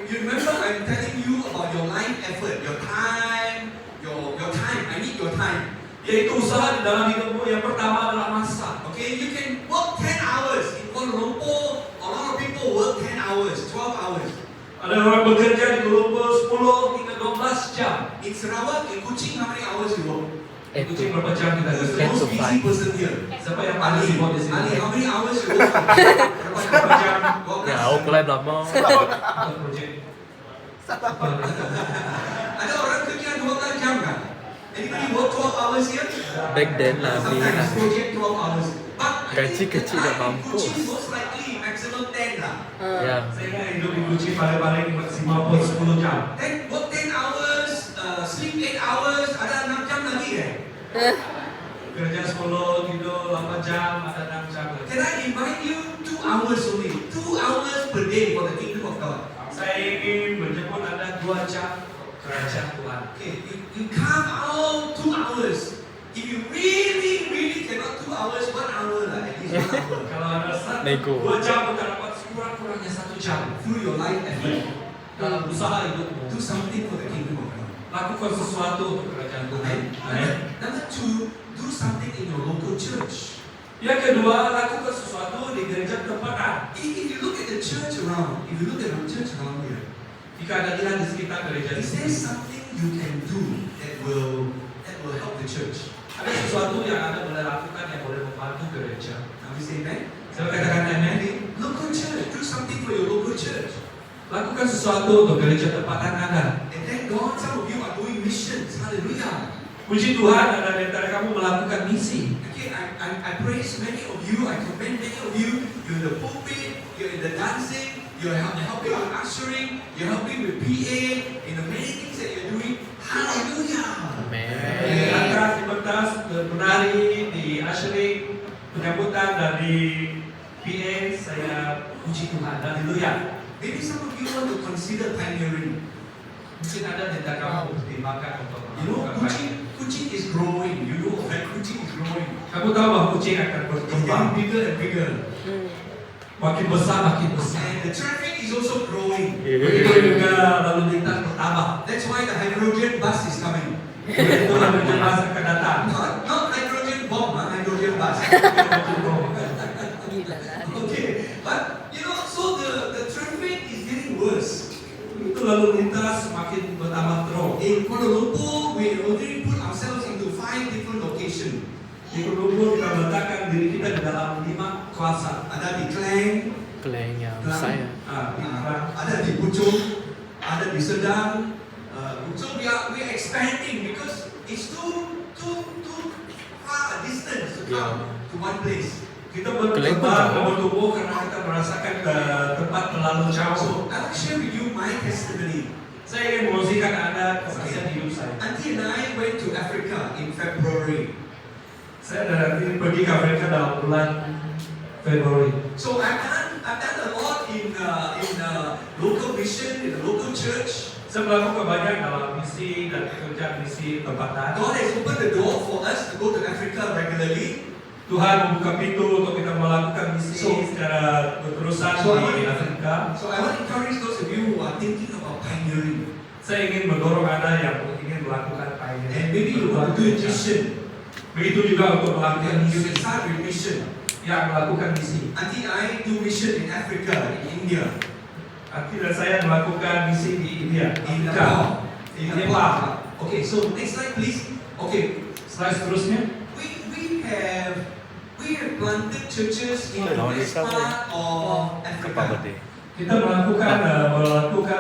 You remember I'm telling you about your life effort, your time, your time. I need your time. Yaitu usaha di dalam hidupmu. Yang pertama adalah masa. Okay, you can work 10 hours. In Kuala Lumpur, a lot of people work 10 hours, 12 hours. Ada orang bekerja di Kuala Lumpur 10 hingga 12 jam. In Sarawak, in Kuching, how many hours you work? Kucing berapa jam kita Who's the kerja? most busy person here? Siapa yang paling sibuk di Ali, sini? how many hours you work? Berapa jam? Ya, aku mulai lama. Untuk project. Ada orang kerja 12 jam kan? Anybody work 12 hours here? Back then lah, Sometimes this project 12 hours. But Gaji kecil dah mampus. Kucing most likely maximum 10 lah. Ya. Saya kan hidup di Kucing paling-paling maksimal pun 10 jam. Then work 10 hours, sleep 8 hours, ada 6 jam lagi Kerja 10, tidur 8 jam, ada 6 jam lagi. Can I invite you 2 hours only? 2 hours per day for the kingdom of God. Saya ingin menjemput Anda 2 jam kerajaan Tuhan. Okay, you carve out 2 hours. If you really cannot 2 hours, 1 hour lah, at least 1 hour. Kalau Anda satu, Nego. 2 jam kita dapat sekurang-kurangnya 1 jam. Through your life effort, Dalam usaha hidupmu, do something for the kingdom of God. lakukan sesuatu untuk kerajaan Tuhan. Amin. Number 2, do something in your local church. Yang kedua, lakukan sesuatu di gereja tempatan. If you look at the church around, if you look at the church around here, Jika Anda lihat di sekitar gereja is there ini, something you can do that will help the church? ada sesuatu yang Anda boleh lakukan yang boleh membantu gereja. Can we say amen? Saya katakan amin. Local church, do something for your local church. Lakukan sesuatu untuk gereja tempatan Anda. And thank God, some of you are doing missions. Hallelujah. Puji Tuhan, ada di antara kamu melakukan misi. Okay, I praise many of you. I commend many of you. You're in the pulpit. You're in the dancing. You're helping with ushering. You're helping with PA. In the many things that you're doing. Hallelujah. Di Amen. atas, di pentas, menari, di ushering, penyambutan, dan di PA, saya puji Tuhan. Haleluya. Maybe some of you want to consider pioneering. Mungkin ada di antara kamu pertimbangkan untuk You know, melakukan baik. Kuching is growing. You know that Kuching is growing. Kamu tahu bahwa kucing akan It's berkembang, getting bigger and bigger. makin besar makin besar. And the traffic is also growing. Begitu juga lalu lintas bertambah. That's why the hydrogen bus is coming. Begitu lalu lintas akan datang. Not hydrogen bomb, hydrogen bus. Gila lah. Okay, but you know, so the traffic is getting worse. Begitu lalu lintas makin bertambah terus. In Kuala Lumpur, we already put ourselves into 5 different locations. Di Kuala Lumpur kita meletakkan diri kita di dalam 5 kawasan. Ada di Klang, Keleng yang saya. ada di Puchong, ada di Sedang. So we are expanding because it's too far a distance to come to one place. Kita Keleng pun berkembang jauh. bertumbuh karena kita merasakan ke tempat terlalu jauh. So I will share with you my testimony. Saya ingin mengungsikan Anda kesaksian hidup saya. Auntie and I went to Africa in February. Saya nanti pergi ke Afrika dalam bulan Februari. So I've done a lot in local mission, in the local church. Saya melakukan banyak dalam misi dan pekerjaan misi tempatan. God has opened the door for us to go to Africa regularly. Tuhan membuka pintu untuk kita melakukan misi secara berterusan di Afrika. So I want to encourage those of you who are thinking about pioneering. Saya ingin mendorong Anda yang ingin melakukan pioneering. And maybe you want to do a mission. Begitu juga untuk melakukan You misi can start with mission. yang melakukan misi. Auntie and I do mission in Africa, in India, Arti dan saya melakukan misi di India, in Afrika, Nepal. di Nepal. Okay, so next slide please. Okay, Slide seterusnya. we have planted churches in the west part of Apa Africa. berde? Kita melakukan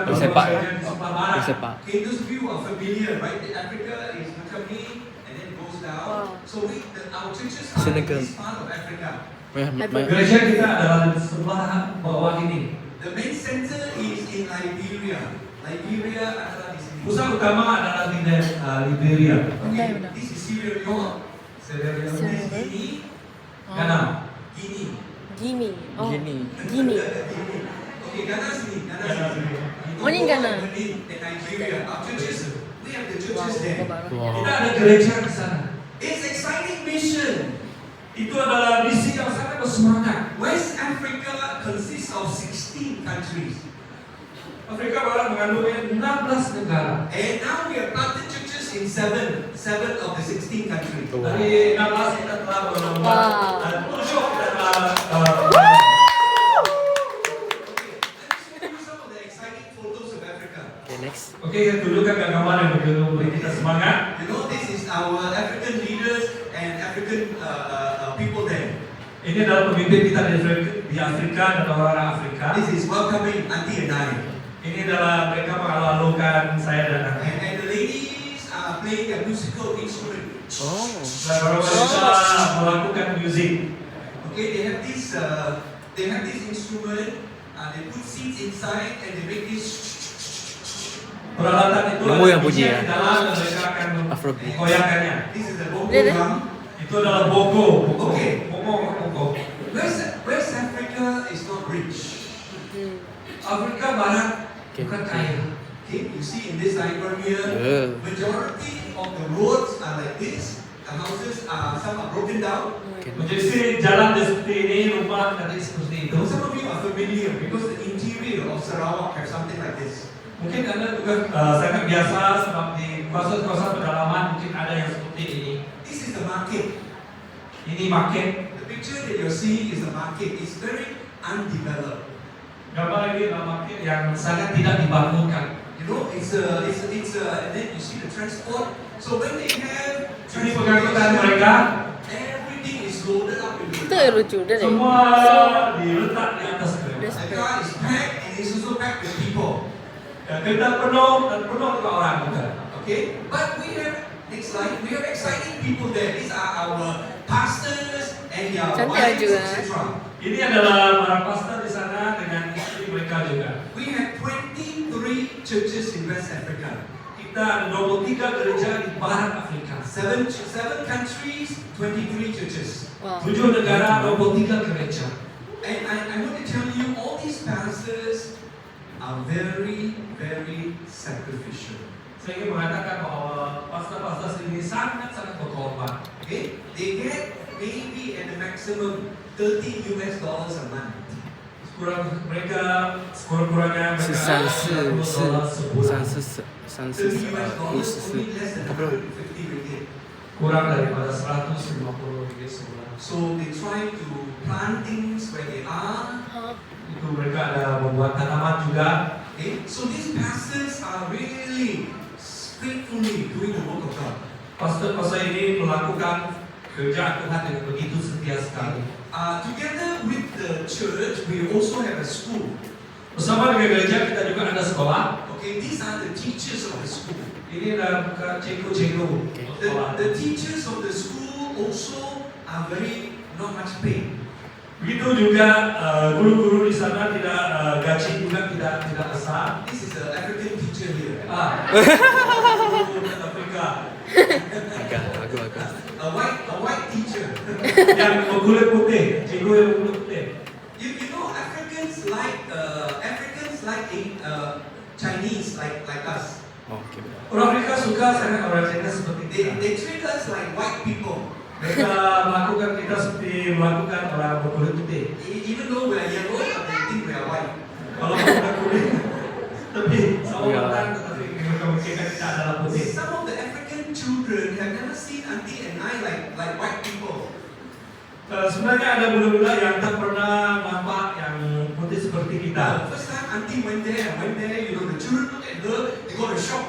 Bersepak. pekerjaan di sebelah barat. Bersepak. Okay, those of you who are familiar, right? That Africa is macam ni and then goes down. Wow. So our churches are in Senegal. this part of Africa. Gereja kita adalah di sebelah bawah ini. The main center is in Liberia. Liberia adalah di sini. Pusat utama adalah di Liberia. Okay, Benar. this is Sierra Leone. Sierra Leone. This is Guinea. Ghana. Guinea. Gini. Oh. Gini. Gini. Okay, Ghana sini. Ghana sini. Togo Oh, ini Ghana. and Nigeria. Our churches, we have the churches there. Wow. Kita ada gereja di sana. It's exciting mission. Itu adalah misi yang sangat bersemangat. West Africa consists of 16 countries. Afrika Barat mengandung 16 negara. And now we have planted churches in seven of the 16 countries. Wow. Dari 16 kita telah membuat Wow. dan 7 kita telah Let me show you some of the exciting photos of Africa. Okay, next. Oke, tunjukkan gambar yang memberi kita semangat. You know, this is our African leader Ini adalah pemimpin kita di Afrika dan orang Afrika. This is welcoming Auntie and I. Ini adalah mereka mengalu-alukan saya dan Auntie. And the ladies are playing a musical instrument. Oh. Dan para wanita melakukan musik. Okay, they have this instrument. They put seeds inside and they make this. Peralatan itu Kamu yang punya ya? di dalam dan mereka akan Afrobeat. menggoyangkannya. This is the bongo Really? drum. Itu adalah boko. Okay. Boko. West Africa is not rich. Afrika Barat Okay. bukan kaya. Okay, you see in this diagram here, majority of the roads are like this. The houses are some are broken down. Menjadi jalan seperti ini, rumah tadi seperti itu. Some of you are familiar because the interior of Sarawak have something like this. Mungkin Anda juga sangat biasa sebab di kawasan-kawasan pedalaman mungkin ada yang seperti ini. This is the market. Ini market. The picture that you're seeing is the market. It's very undeveloped. Gambar ini adalah market yang sangat tidak dibangunkan. You know, and then you see the transport. So when they have Ini pengangkutan mereka, everything is loaded up with Itu yang lucu dan semua diletak di atas kereta. the car is packed and it's also packed with people. Dan kereta penuh dan penuh dengan orang juga. Okay? But we have next slide. We have exciting people there. These are our pastors and their Cantik wives, juga. etc. Ini adalah para pastor di sana dengan istri mereka juga. We have 23 churches in West Africa. Kita ada 23 gereja di Barat Afrika. Seven countries, 23 churches. Wow. 7 negara, 23 gereja. And I want to tell you, all these pastors are very, very sacrificial. Saya ingin mengatakan bahwa pastor-pastor ini sangat-sangat berkorban. Okay? They get maybe at the maximum $30 a month. Sekurang-kurangnya mereka 是sebulan. 30 54only less than 150 ringgit. Kurang daripada 150 ringgit sebulan. So they try to plant things where they are. Itu mereka ada membuat tanaman juga. Okay? So these pastors are really faithfully doing the work of God. Pastor-pastor ini melakukan kerja Tuhan dengan begitu setia sekali. Together with the church, we also have a school. Bersama dengan gereja kita juga ada sekolah. Okay, these are the teachers of the school. Ini adalah cikgu-cikgu sekolah. The teachers of the school also are very not much paid. Begitu juga guru-guru di sana tidak gaji juga tidak besar. This is an African teacher here. Guru Afrika Agak. A white teacher. yang berkulit putih, cikgu yang berkulit putih. You know Africans like Chinese like us. Okay. Orang Afrika suka sangat orang Cina seperti kita. They treat us like white people. Mereka melakukan kita seperti melakukan orang berkulit putih. Even though we are yellow, they think we are white. Kalau kita kulit, tapi sama matang, tetapi mereka memikirkan kita adalah putih. Some of the African children have never seen Auntie and I like white people. Sebenarnya ada budak-budak yang tak pernah nampak yang putih seperti kita. First time Auntie went there, you know, the children look at her, they got a shock.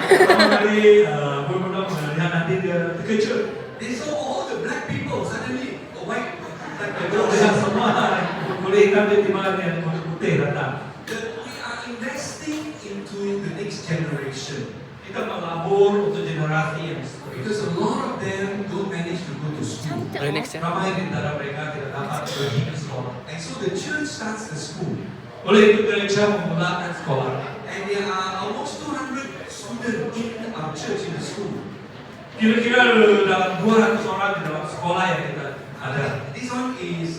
Pertama kali budak-budak melihat nanti dia terkejut. They saw all the black people suddenly, white, like the Mereka girls. melihat semua kulit hitam di mana yang kulit putih datang. We are investing into the next generation. Kita melabur untuk generasi yang seperti itu. Because a lot of them don't manage to go to school. Ada next ya? Ramai di antara mereka tidak dapat pergi ke sekolah. And so the church starts the school. Oleh itu gereja memulakan sekolah. And there are almost 200 students in our church in the school. Kira-kira dalam 200 orang di dalam sekolah yang kita ada. This one is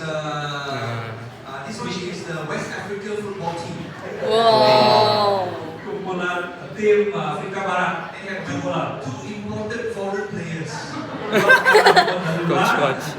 the West Africa football team. Wow. Kumpulan tim Afrika Barat. They have two imported foreign players. Coach.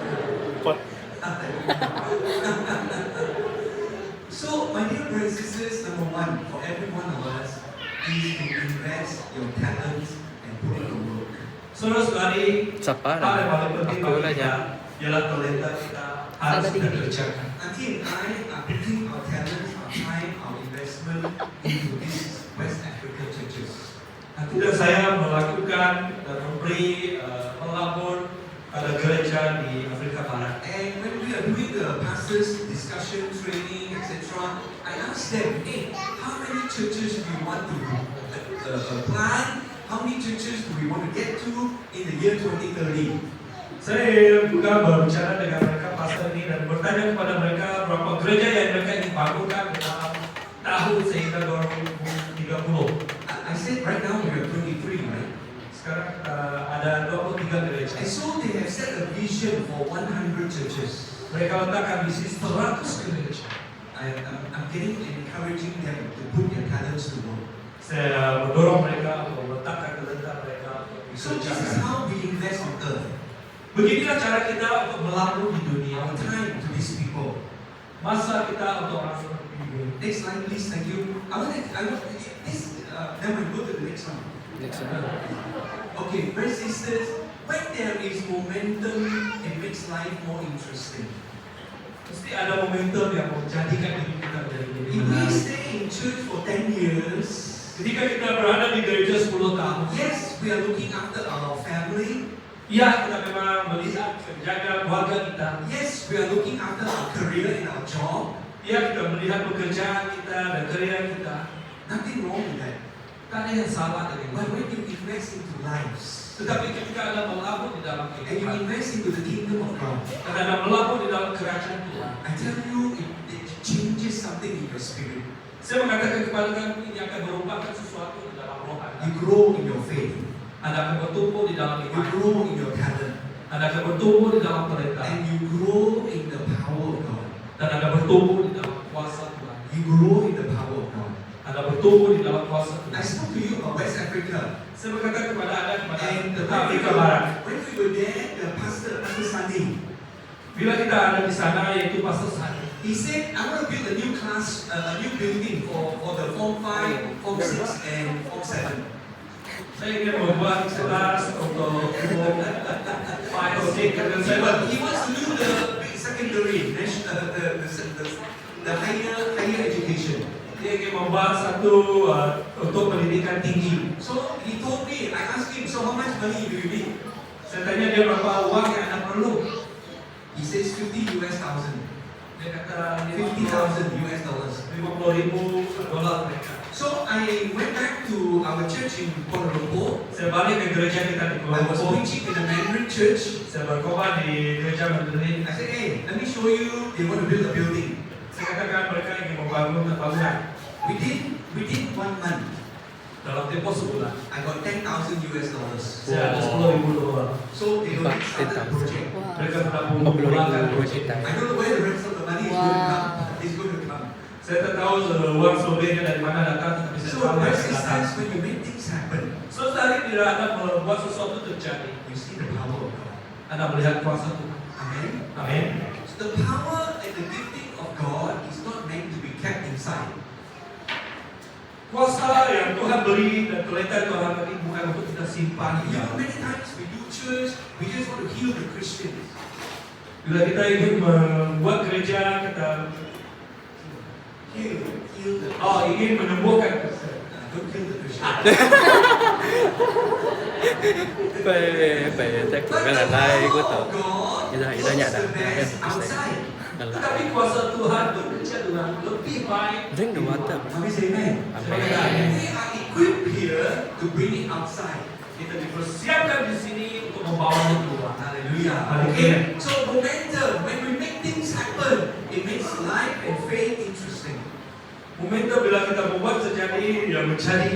So, my dear brothers and sisters, number one, for every one of us, is to invest your talents and put it to work. Saudara-saudari, Siapa? hal yang paling penting Aku bagi lah kita ialah talenta kita harus Ada kita diri. kerjakan. Auntie and I are putting our talents, our time, our investment into these West African churches. Nanti dan saya melakukan dan memberi melabur pada gereja di Afrika Barat. And when we are doing the pastors' discussion, training, etc., I ask them, hey, how many churches do you want to plant? How many churches do we want to get to in the year 2030? Saya juga berbicara dengan mereka pastor ini dan bertanya kepada mereka berapa gereja yang mereka ingin bangunkan dalam tahun sehingga 2030. I said right now we are 23, right? Sekarang ada 23 gereja. And so they have set a vision for 100 churches. Mereka letakkan visi 100 gereja. I'm getting and encouraging them to put their talents to work. Saya mendorong mereka untuk meletakkan talenta mereka untuk So this is bekerja. how we invest on earth. Beginilah cara kita untuk melabur di dunia. Our time to these people. Masa kita untuk orang seperti ini. Next slide, please. Thank you. I want this. Then we go to the next one. Next one. Okay, brothers and sisters, when there is momentum, it makes life more interesting. Mesti ada momentum yang menjadikan hidup kita menjadi lebih If we menarik. stay in church for 10 years, Ketika kita berada di gereja 10 tahun, yes, we are looking after our family. ya kita memang melihat menjaga keluarga kita. Yes, we are looking after our career and our job. Ya kita melihat pekerjaan kita dan kerjaan kita. Nothing wrong with that. Tak ada yang salah dengan But itu. when you invest into lives, Tetapi ketika Anda melabur di dalam and you kehidupan, invest into the kingdom of God, dan Anda melabur di dalam kerajaan Tuhan, I tell you, it changes something in your spirit. saya mengatakan kepada kamu ini akan merupakan sesuatu di dalam roh You Anda. grow in your faith. Anda akan bertumbuh di dalam You iman. grow in your talent. Anda akan bertumbuh di dalam perintah. And you grow in the power of God. Dan Anda bertumbuh di dalam kuasa Tuhan. You grow in the power of God. Anda bertumbuh di dalam kuasa I Tuhan. spoke to you about West Africa. Saya berkata kepada Anda And tentang Afrika Barat. when we were there, the Pastor Sunday, Bila kita ada di sana, yaitu Pastor Sani, he said, I want to build a new class, a new building for the Form 5, Form 6, and Form 7. saya ingin membuat kelas untuk umum 5, 6, dan 7. But he wants to do the secondary, the higher education. Dia ingin membuat satu untuk pendidikan tinggi. So he told me, I asked him, so how much money do you need? Saya tanya dia berapa uang yang Anda perlu. He says $50,000. Dia kata $50,000. $50,000 mereka. So I went back to our church in Kuala Lumpur. Saya balik ke gereja kita di I Kuala was Lumpur. preaching in the Mandarin church. Saya berkhotbah di gereja Mandarin. I said, hey, let me show you, they want to build a building. Saya katakan mereka ingin membangun bangunan. Within 1 month, Dalam tempoh sebulan, I got $10,000. saya ada $10,000. So they already started the project. Wow. Mereka sudah 40,000 memulakan per proyek. kita. I don't know where the rest of the money is going to come. It's going to come. Saya tak tahu uang selebihnya dari mana datang, tapi saya So tahu yang brothers akan and datang. sisters, when you make things happen, So sehari bila Anda membuat sesuatu terjadi, you see the power of God. Anda melihat kuasa Tuhan. Amen. Amin. So the power and the gifting of God is not meant to be kept inside. Kuasa yang Tuhan beri dan talenta Tuhan beri bukan untuk kita simpan. You know, many times we do church, we just want to heal the Christians. Bila kita ingin membuat gereja, kita Heal the ingin menyembuhkan. don't kill the Christians. Phải chắc But cái the là like của power tao. of God Kita works nyata the best dah. outside. Tetapi kuasa Tuhan bekerja dengan lebih baik. Drink the water. Can we say amen? Amen. We are equipped here to bring it outside. Kita dipersiapkan di sini untuk membawanya keluar. Hallelujah. Hallelujah. Okay. So momentum, when we make things happen, it makes life and faith interesting. Momentum bila kita membuat terjadi, yang menjadi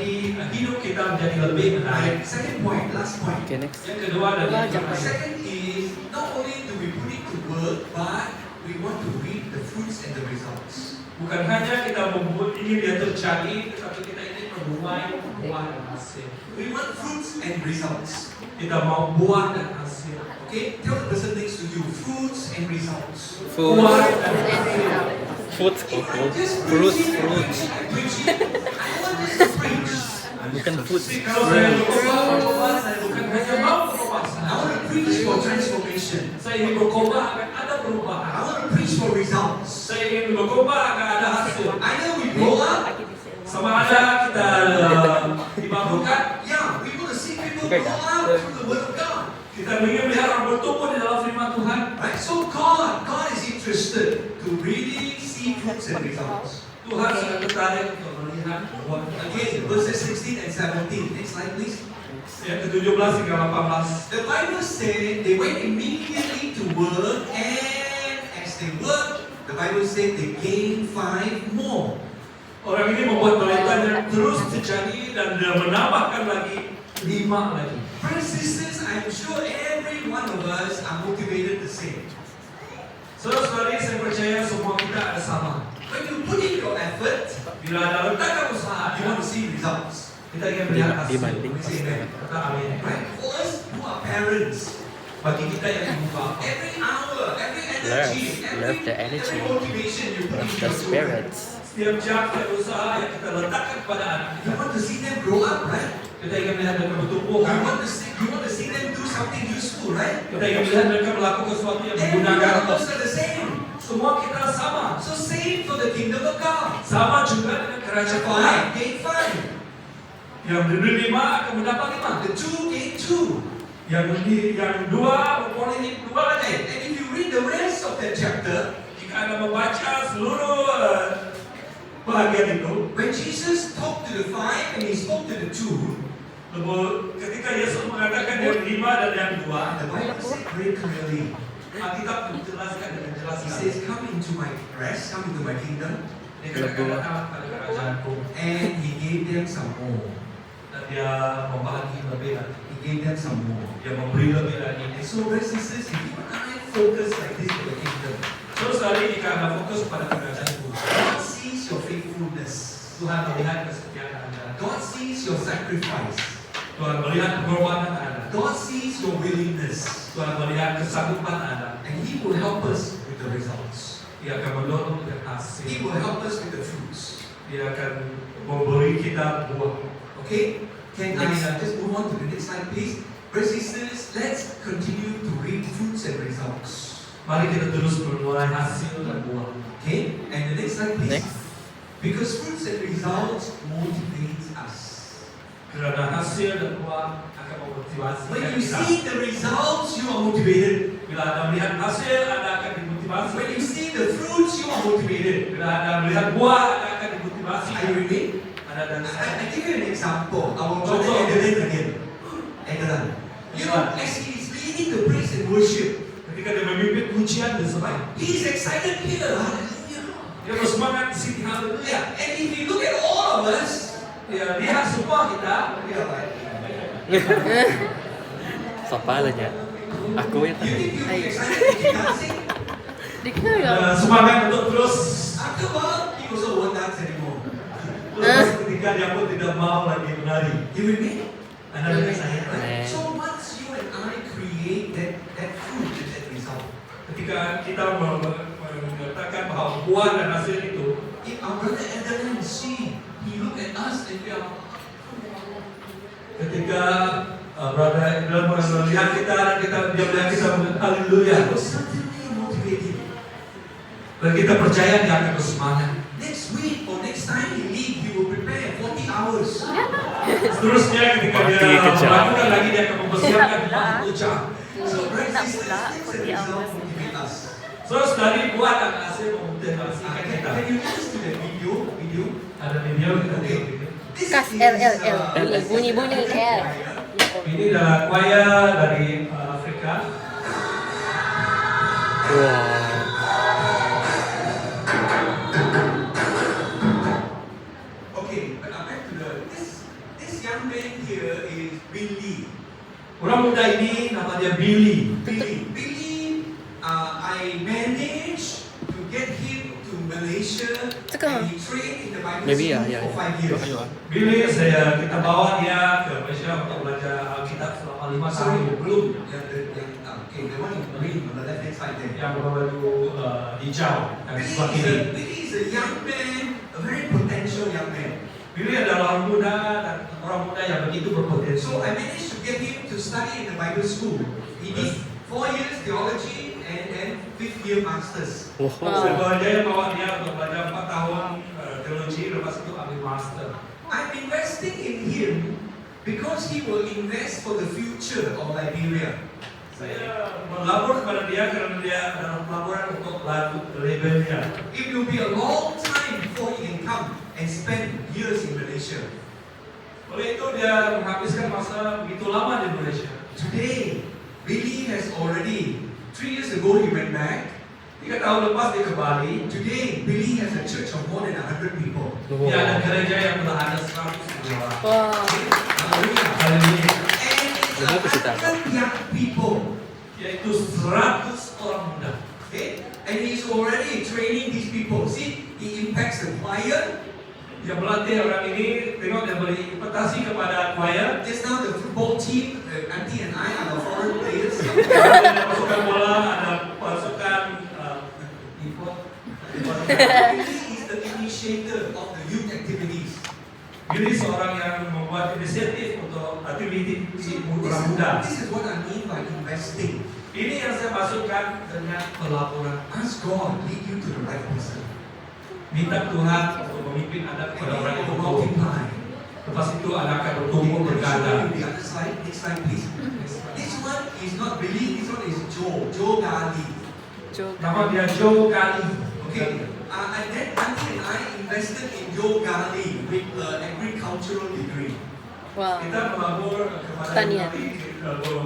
hidup kita menjadi lebih menarik. Right. Second point, last point. Okay, next. Yang kedua adalah Jangan. Second is not only do we put it to work, but we want to reap the fruits and the results. bukan hanya kita membuat ingin dia terjadi, tetapi kita ingin menuai buah dan hasil. We want fruits and results. Kita mau buah dan hasil. Okay? Tell the person next to you, fruits and results. Food. Buah dan hasil. Food. If I'm just Fruits. preaching, Fruits. I'm preaching, I want just to preach. Bukan food. Tapi kalau saya berkhotbah, saya bukan hanya mau berkhotbah. I want to preach for transformation. Saya ingin berkhotbah akan ada I perubahan. want to preach for results. Saya ingin berkhotbah akan ada hasil. Either we grow up, Sama ada kita dibangunkan, yeah, we want to see people grow up through the word of God. kita ingin melihat orang bertumbuh di So God is interested to really see fruits and results. Tuhan sudah tertarik untuk melihat buah. Again, verses 16 and 17. Next slide, please. Yang ke-17 hingga 18. The Bible said they went immediately to work, and as they worked, the Bible said they gained 5 more. Orang ini membuat penelitian terus terjadi dan dia menambahkan lagi 5 lagi. Brothers and sisters, I'm sure every one of us are motivated the same. Saudara-saudari, saya percaya semua kita ada sama. When you put in your effort, Bila ada letakkan usaha, you want to see results. kita ingin melihat hasil. Dibanding We say amen. Kata amin. Right? For us who are parents, Bagi kita yang ibu bapa, every hour, every energy, Love the energy. every motivation you put Of into the your children, spirits. setiap jam, setiap usaha yang kita letakkan kepada anak you kita, want to see them grow up, right? kita ingin melihat mereka bertumbuh. You want to see them do something useful, right? Kita ingin melihat mereka melakukan sesuatu yang Every menggunakan one of us are the same. semua kita sama. So same for the kingdom of God. Sama juga dengan kerajaan Allah. 5 gain 5. Yang diberi 5 akan mendapat 5. The 2 gain 2. Yang 2 memperoleh 2 lagi. And if you read the rest of that chapter, Jika Anda membaca seluruh bahagian itu, when Jesus talked to the 5 and he spoke to the 2, ketika Yesus mengatakan yang 5 dan yang 2, the Bible said very clearly, Alkitab menjelaskan dengan jelas he sekali. says, come into my rest, come into my kingdom, Dia katakan datang pada kerajaanku, and he gave them some more. dan dia membagi lebih lagi. He gave them some more. Dia memberi lebih lagi. And so, brothers and sisters, if you and I focus like this for the kingdom, Terus hari jika Anda fokus pada kerajaanku, God sees your faithfulness. Tuhan melihat kesetiaan Anda. God sees your sacrifice. Tuhan melihat pengorbanan Anda. God sees your willingness. Tuhan melihat kesanggupan Anda. And he will help us with the results. Dia akan mendorong dengan He hasil. will help us with the fruits. Dia akan memberi kita buah. Okay? Can I just move on to the next slide, please? Brothers and sisters, let's continue to reap fruits and results. Mari kita terus menuai hasil dan buah. Okay? And the next slide, please. Next. Because fruits and results motivate us. Karena hasil dan buah akan memotivasi When you kita. see the results, you are motivated. Bila Anda melihat hasil, Anda akan dimotivasi. When you see the fruits, you are motivated. Bila Anda melihat buah, Anda akan dimotivasi. Are you with me? Anda dan saya. I give you an example. Our brother Adeline again. Adeline. You know, as he is leading the praise and worship, Ketika dia memimpin pujian dan sembah, he is excited here. Hallelujah. dia bersemangat di sini. Haleluya. Yeah. And if you look at all of us, Ya, lihat semua kita. we are like, Sapalanya. Aku yang you think you be excited to keep dancing? Dikenal nggak? Semangat untuk terus. After a while, he also won't dance anymore. Terus ketika dia pun tidak mau lagi menari. You with me? Anda dengan saya. Right? So once you and I create that fruit and that result, Ketika kita mengatakan bahwa buah dan hasil itu, if our brother Adeline see, he look at us and we are, ketika brother Ibrahim melihat kita dan dia melihat kita haleluya, it will certainly motivate him. dan kita percaya dia akan bersemangat. Next week or next time he leave, he will prepare 40 hours. Seterusnya ketika dia melakukan lagi dia akan mempersiapkan 40 jam. So brothers and sisters, pula, things and 40 hours. results motivate us. Terus dari buah dan hasil memotivasikan kita. Can you listen to that video? Ada video kita Okay. video. This Kas is, L bunyi L. Ini adalah choir dari Afrika. Wow. Okay, but back to this young man here is Billy. Orang muda ini nama dia Billy. Billy, I managed to get him to Malaysia and he trained in the Bible Maybe school yeah. for 5 years. Billy kita bawa dia ke Malaysia untuk belajar Alkitab selama 5 tahun belum. Okay, the one in green on the left hand side there. Yang berbaju hijau dan sebelah kiri. Billy is a young man, a very potential young man. Billy adalah orang muda dan orang muda yang begitu berpotensi. So I managed to get him to study in the Bible school. He did 4 years theology and then 5th year masters. Saya bawa dia untuk belajar 4 tahun teologi, lepas itu ambil master. I'm investing in him because he will invest for the future of Liberia. Saya melapor kepada dia karena dia adalah pelaporan untuk lagu labelnya. It will be a long time before he can come and spend years in Malaysia. Oleh itu dia menghabiskan masa begitu lama di Malaysia. Today, Billy has already, 3 years ago he went back. 3 tahun lepas dia ke Bali. Today, Billy has a church of more than 100 people. Dia ada gereja yang sudah ada 100 orang. Wow. Hallelujah. Haleluya. And it's Benar ke kita? 100 young people. Yaitu 100 orang muda. Okay? And he's already training these people. See, he impacts the choir. Dia melatih orang ini, tengok dia beri imputasi kepada choir. Just now the football team, Auntie and I are the foreign players. Ada pasukan bola, ada pasukan import. Billy is the initiator of the youth activities. Billy seorang yang membuat inisiatif untuk aktiviti orang muda. This is what I mean by investing. Ini yang saya masukkan dengan pelaporan. Ask God lead you to the right person. Minta Tuhan untuk memimpin Anda And kepada orang yang it will betul. multiply. Lepas itu Anda akan bertumbuh Can I show berganda. you the other slide? Next slide, please. This one is not Billy. This one is Joe. Joe Gali. Nama dia Joe Gali. Okay. And then Auntie and I invested in Joe Gali with agricultural degree. Wow. Kita melapor kepada Pertanian.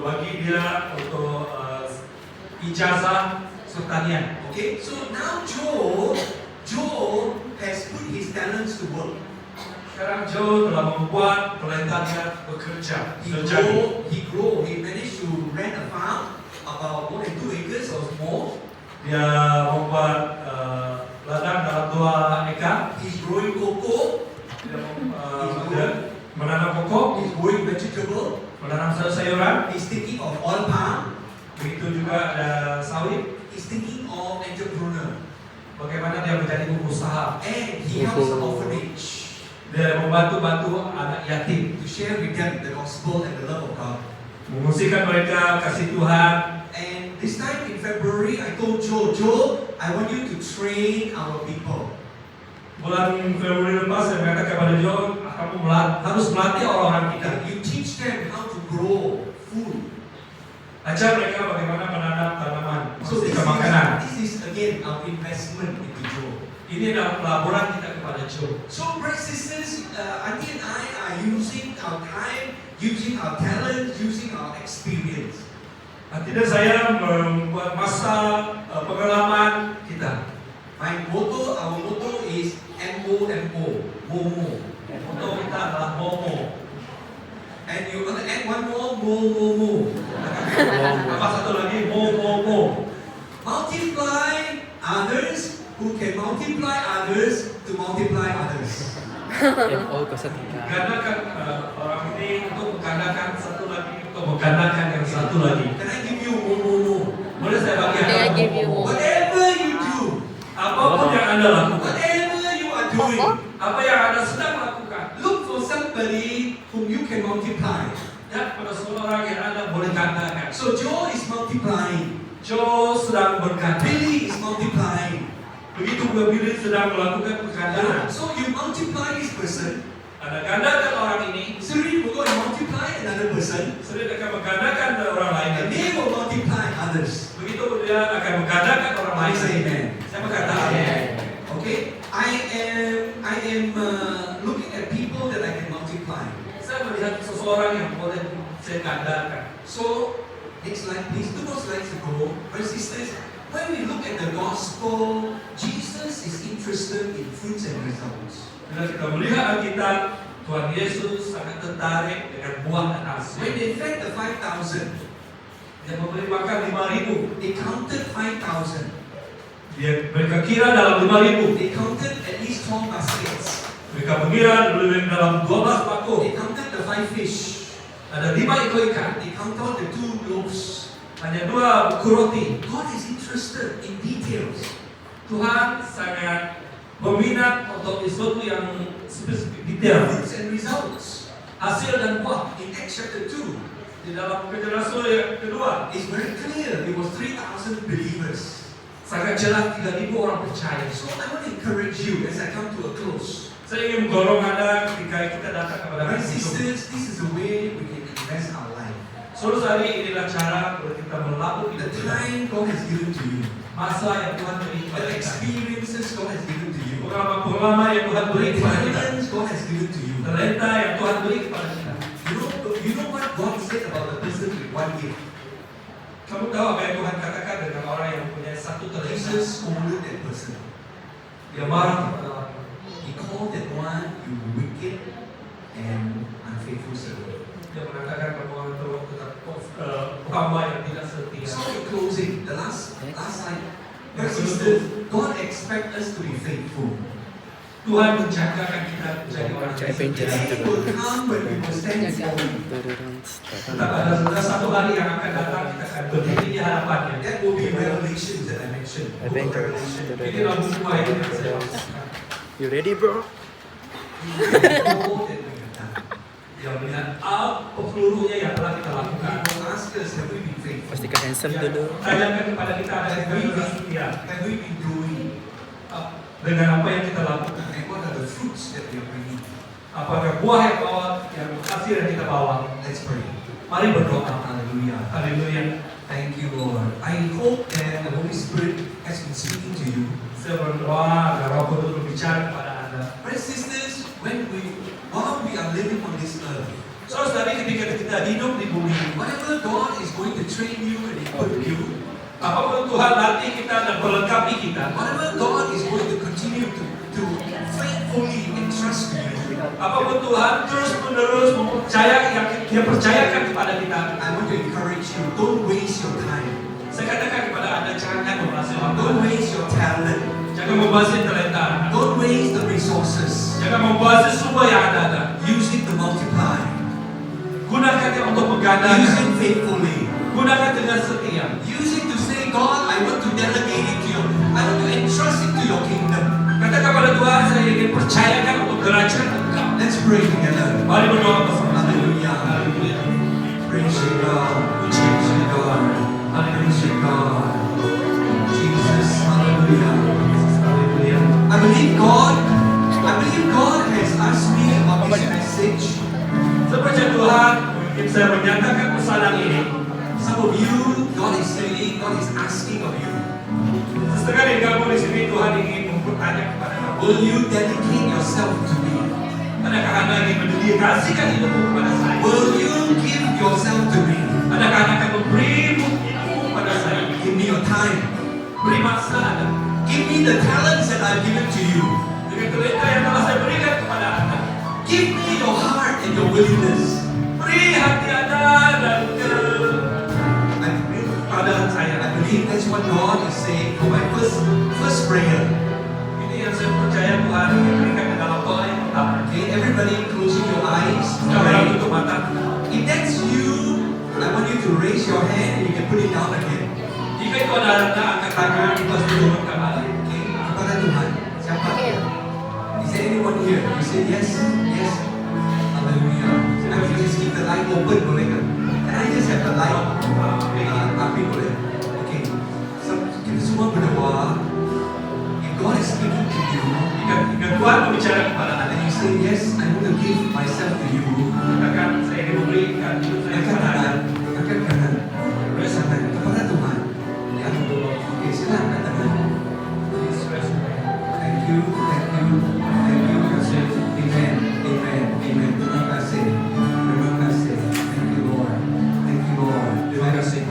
bagi dia untuk ijazah pertanian. Okay. So now Joe has put his talents to work. Sekarang Joe telah membuat talentanya bekerja. He managed to rent a farm about more than 2 acres or more. Dia membuat ladang dalam 2 ekar. He's growing cocoa. Dia menanam pokok, He's growing vegetable. menanam sayur-sayuran. He's thinking of oil palm. Begitu juga ada sawit. He's thinking of entrepreneur. Bagaimana dia menjadi pengusaha. And he helps the orphanage Dia membantu anak yatim, to share with them the gospel and the love of God. mengungsikan mereka kasih Tuhan. And this time in February, I told Joe, I want you to train our people. Bulan Februari lepas saya mengatakan kepada Joe, kamu harus melatih orang-orang kita. You teach them how to grow food. Ajar mereka bagaimana menanam tanaman, So menghasilkan makanan. this is again our investment into Joe. Ini adalah pelaburan kita kepada Joe. So, brothers and sisters, Auntie and I are using our time, using our talent, using our experience. Artinya saya membuat masa pengalaman kita. Our motto is MOMO, Momo. Untuk kita adalah Momo. And you want to add one more, Momo. Apa satu lagi? Momo. Multiply others who can multiply others to multiply others. MO ketiga. Gandakan orang ini untuk menggandakan satu lagi, untuk menggandakan yang satu lagi. Can I give you Momo? Boleh saya bagi Can I Anda give you Momo? more? Whatever you do, Apapun yang Anda lakukan, whatever you are doing, apa yang Anda sedang lakukan, look for somebody whom you can multiply. ya pada seorang yang Anda boleh gandakan. So Joe is multiplying. Joe sedang berganda. Billy is multiplying. Begitu juga Billy sedang melakukan penggandaan. So you multiply this person. Anda gandakan orang ini, Sri will go and multiply another person. Sri akan menggandakan orang lain. And they will multiply others. Begitu dia akan menggandakan orang lain. Say amen. Saya berkata amen. Okay, I am looking at people that I can multiply. Saya melihat seseorang yang boleh saya gandakan. So next slide, please. 2 more slides ago, brothers and sisters. When we look at the gospel, Jesus is interested in fruits and results. Bila kita melihat Alkitab, Tuhan Yesus sangat tertarik dengan buah dan hasil. When they fed the 5,000, Dia memberi makan 5.000. they counted 5,000. Mereka kira dalam 5.000. They counted at least 12 baskets. Mereka mengira lebih dalam 12 bako. They counted the 5 fish. Ada 5 ekor ikan. They counted the 2 loaves. Hanya 2 buku roti. God is interested in details. Tuhan sangat berminat untuk sesuatu yang spesifik, detail. Fruits and results. Hasil dan buah. In Acts chapter 2, Di dalam Kejadian Rasul yang kedua, it's very clear. It was 3,000 believers. sangat jelas 3.000 orang percaya. So I want to encourage you as I come to a close. Saya ingin mendorong Anda ketika kita datang kepada My hari itu. sisters, this is the way we can invest our life. Saudara, inilah cara kita melakukan The hidup kita. time God has given to you. Masa yang Tuhan beri The kepada kita. experiences God has given to you. Pengalaman yang Tuhan beri The kepada kita. talents God has given to you. Talenta yang Tuhan beri kepada kita. You know what God said about the person with one gift? Kamu tahu apa yang Tuhan katakan dengan orang yang punya satu talenta? Jesus scolded that person. Dia marah kepada orang. He called that one, you wicked and unfaithful servant. Dia mengatakan bahwa hamba yang tidak setia. So in closing, the last slide. Persistent. God expects us to be faithful. Tuhan menjagakan kita menjadi orang yang setia. It will come when we will stand before Him. Tetap ada satu hari yang akan datang kita akan berdiri di hadapannya. That will be Revelation that I mentioned. Book of Revelation. Inilah buku ayat yang saya maksudkan. You ready, bro? All that we have done. Dia melihat apa seluruhnya yang telah kita lakukan. He will ask us, have we been faithful? Pastikan handsome Dia dulu. tanyakan kepada kita ada kita setia Have we been doing? dengan apa yang kita lakukan. And what are the fruits that we are bringing? Apakah buah yang hasil yang kita bawa? Let's pray. Mari berdoa. Hallelujah. Haleluya. Thank you, Lord. I hope that the Holy Spirit has been speaking to you. Saya berdoa agar Roh Kudus berbicara kepada Anda. Brothers and sisters, while we are living on this earth, Saudara, ketika kita hidup di bumi, whatever God is going to train you and equip you, apapun Tuhan latih kita dan perlengkapi kita, whatever God is going to continue to faithfully entrust to you, apapun Tuhan terus menerus Dia percayakan kepada kita. I want to encourage you, don't waste your time. Saya katakan kepada Anda, jangan membahas waktu, Don't waste your talent. jangan membahas talenta Anda, Don't waste the resources. jangan membahas sumber yang Anda ada. Use it to multiply. Gunakannya untuk Use menggandakan, it faithfully. gunakan dengan setia. Use it to say, God, I want to delegate it to you. I want to entrust it to your kingdom. Katakan kepada Tuhan, saya ingin percayakan untuk kerajaan Engkau. Let's pray together. Mari berdoa bersama. Hallelujah. Haleluya. Praise you, God. Praise you, God. Praise you, God. Jesus, hallelujah. Haleluya. I believe God has asked me about this message. Saya percaya Tuhan mungkin saya menyatakan pesanan ini. Some of you, God is saying, God is asking of you. Setengah dari kamu di sini Tuhan ingin bertanya kepada kamu. Will you dedicate yourself to me? Adakah Anda ingin mendedikasikan hidupmu kepada saya? Will you give yourself to me? Adakah Anda akan memberi hidupmu kepada saya? Give me your time. Beri masa Anda. Give me the talents that I've given to you. Dengan talenta yang telah saya berikan kepada Anda. Give me your heart and your willingness. Beri hati Anda dan keadaan saya. I believe that's what God is saying for my first prayer. Ini yang saya percaya Tuhan ingin berikan ke dalam doa yang pertama. Okay, everybody closing your eyes. Jangan tutup mata. If that's you, I want you to raise your hand and you can put it down again. Jika itu ada Anda, angkat tangan, lepas turunkan balik. Okay, kepada Tuhan. Siapa? Is there anyone here? You say yes, yes. Hallelujah. I will just keep the light open, boleh kan? Can I just have the light? Api boleh. Okay. So, kita semua berdoa. If God is speaking to you, Jika Tuhan berbicara kepada Anda, and you say yes, I want to give myself to you. katakan saya ingin memberikan hidup saya Angkat kepada Anda. tangan, angkat kanan, angkat tangan kepada Tuhan. Ya, oke silakan angkat tangan. Thank you, thank you, thank you. Amen, amen, amen. Terima kasih, terima kasih. Thank you Lord, thank you Lord. Terima kasih.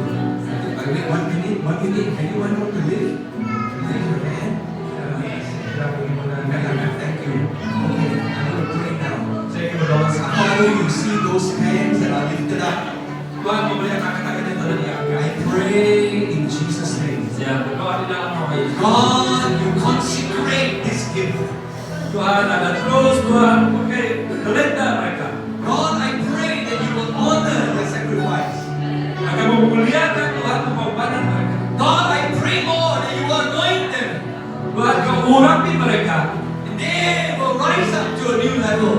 I wait 1 minute, 1 minute. Anyone want to live? Lift your hand. Angkat tangan. Thank you. Okay, I'm going to pray now. Saya ingin berdoa. Father, you see those hands that are lifted up. Tuhan memberikan tangan-tangan yang telah diangkat. I pray in Jesus' name. Saya berdoa di dalam nama Yesus. God, you consecrate this gift. Tuhan ada terus Tuhan pakai talenta mereka. God, I pray that you will honor their sacrifice. Akan memuliakan Tuhan pengorbanan mereka. God, I pray, Lord, that you will anoint them. Tuhan kau urapi mereka. And they will rise up to a new level.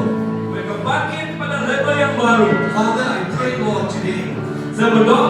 Mereka bangkit pada level yang baru. Father, I pray, Lord, today, Saya berdoa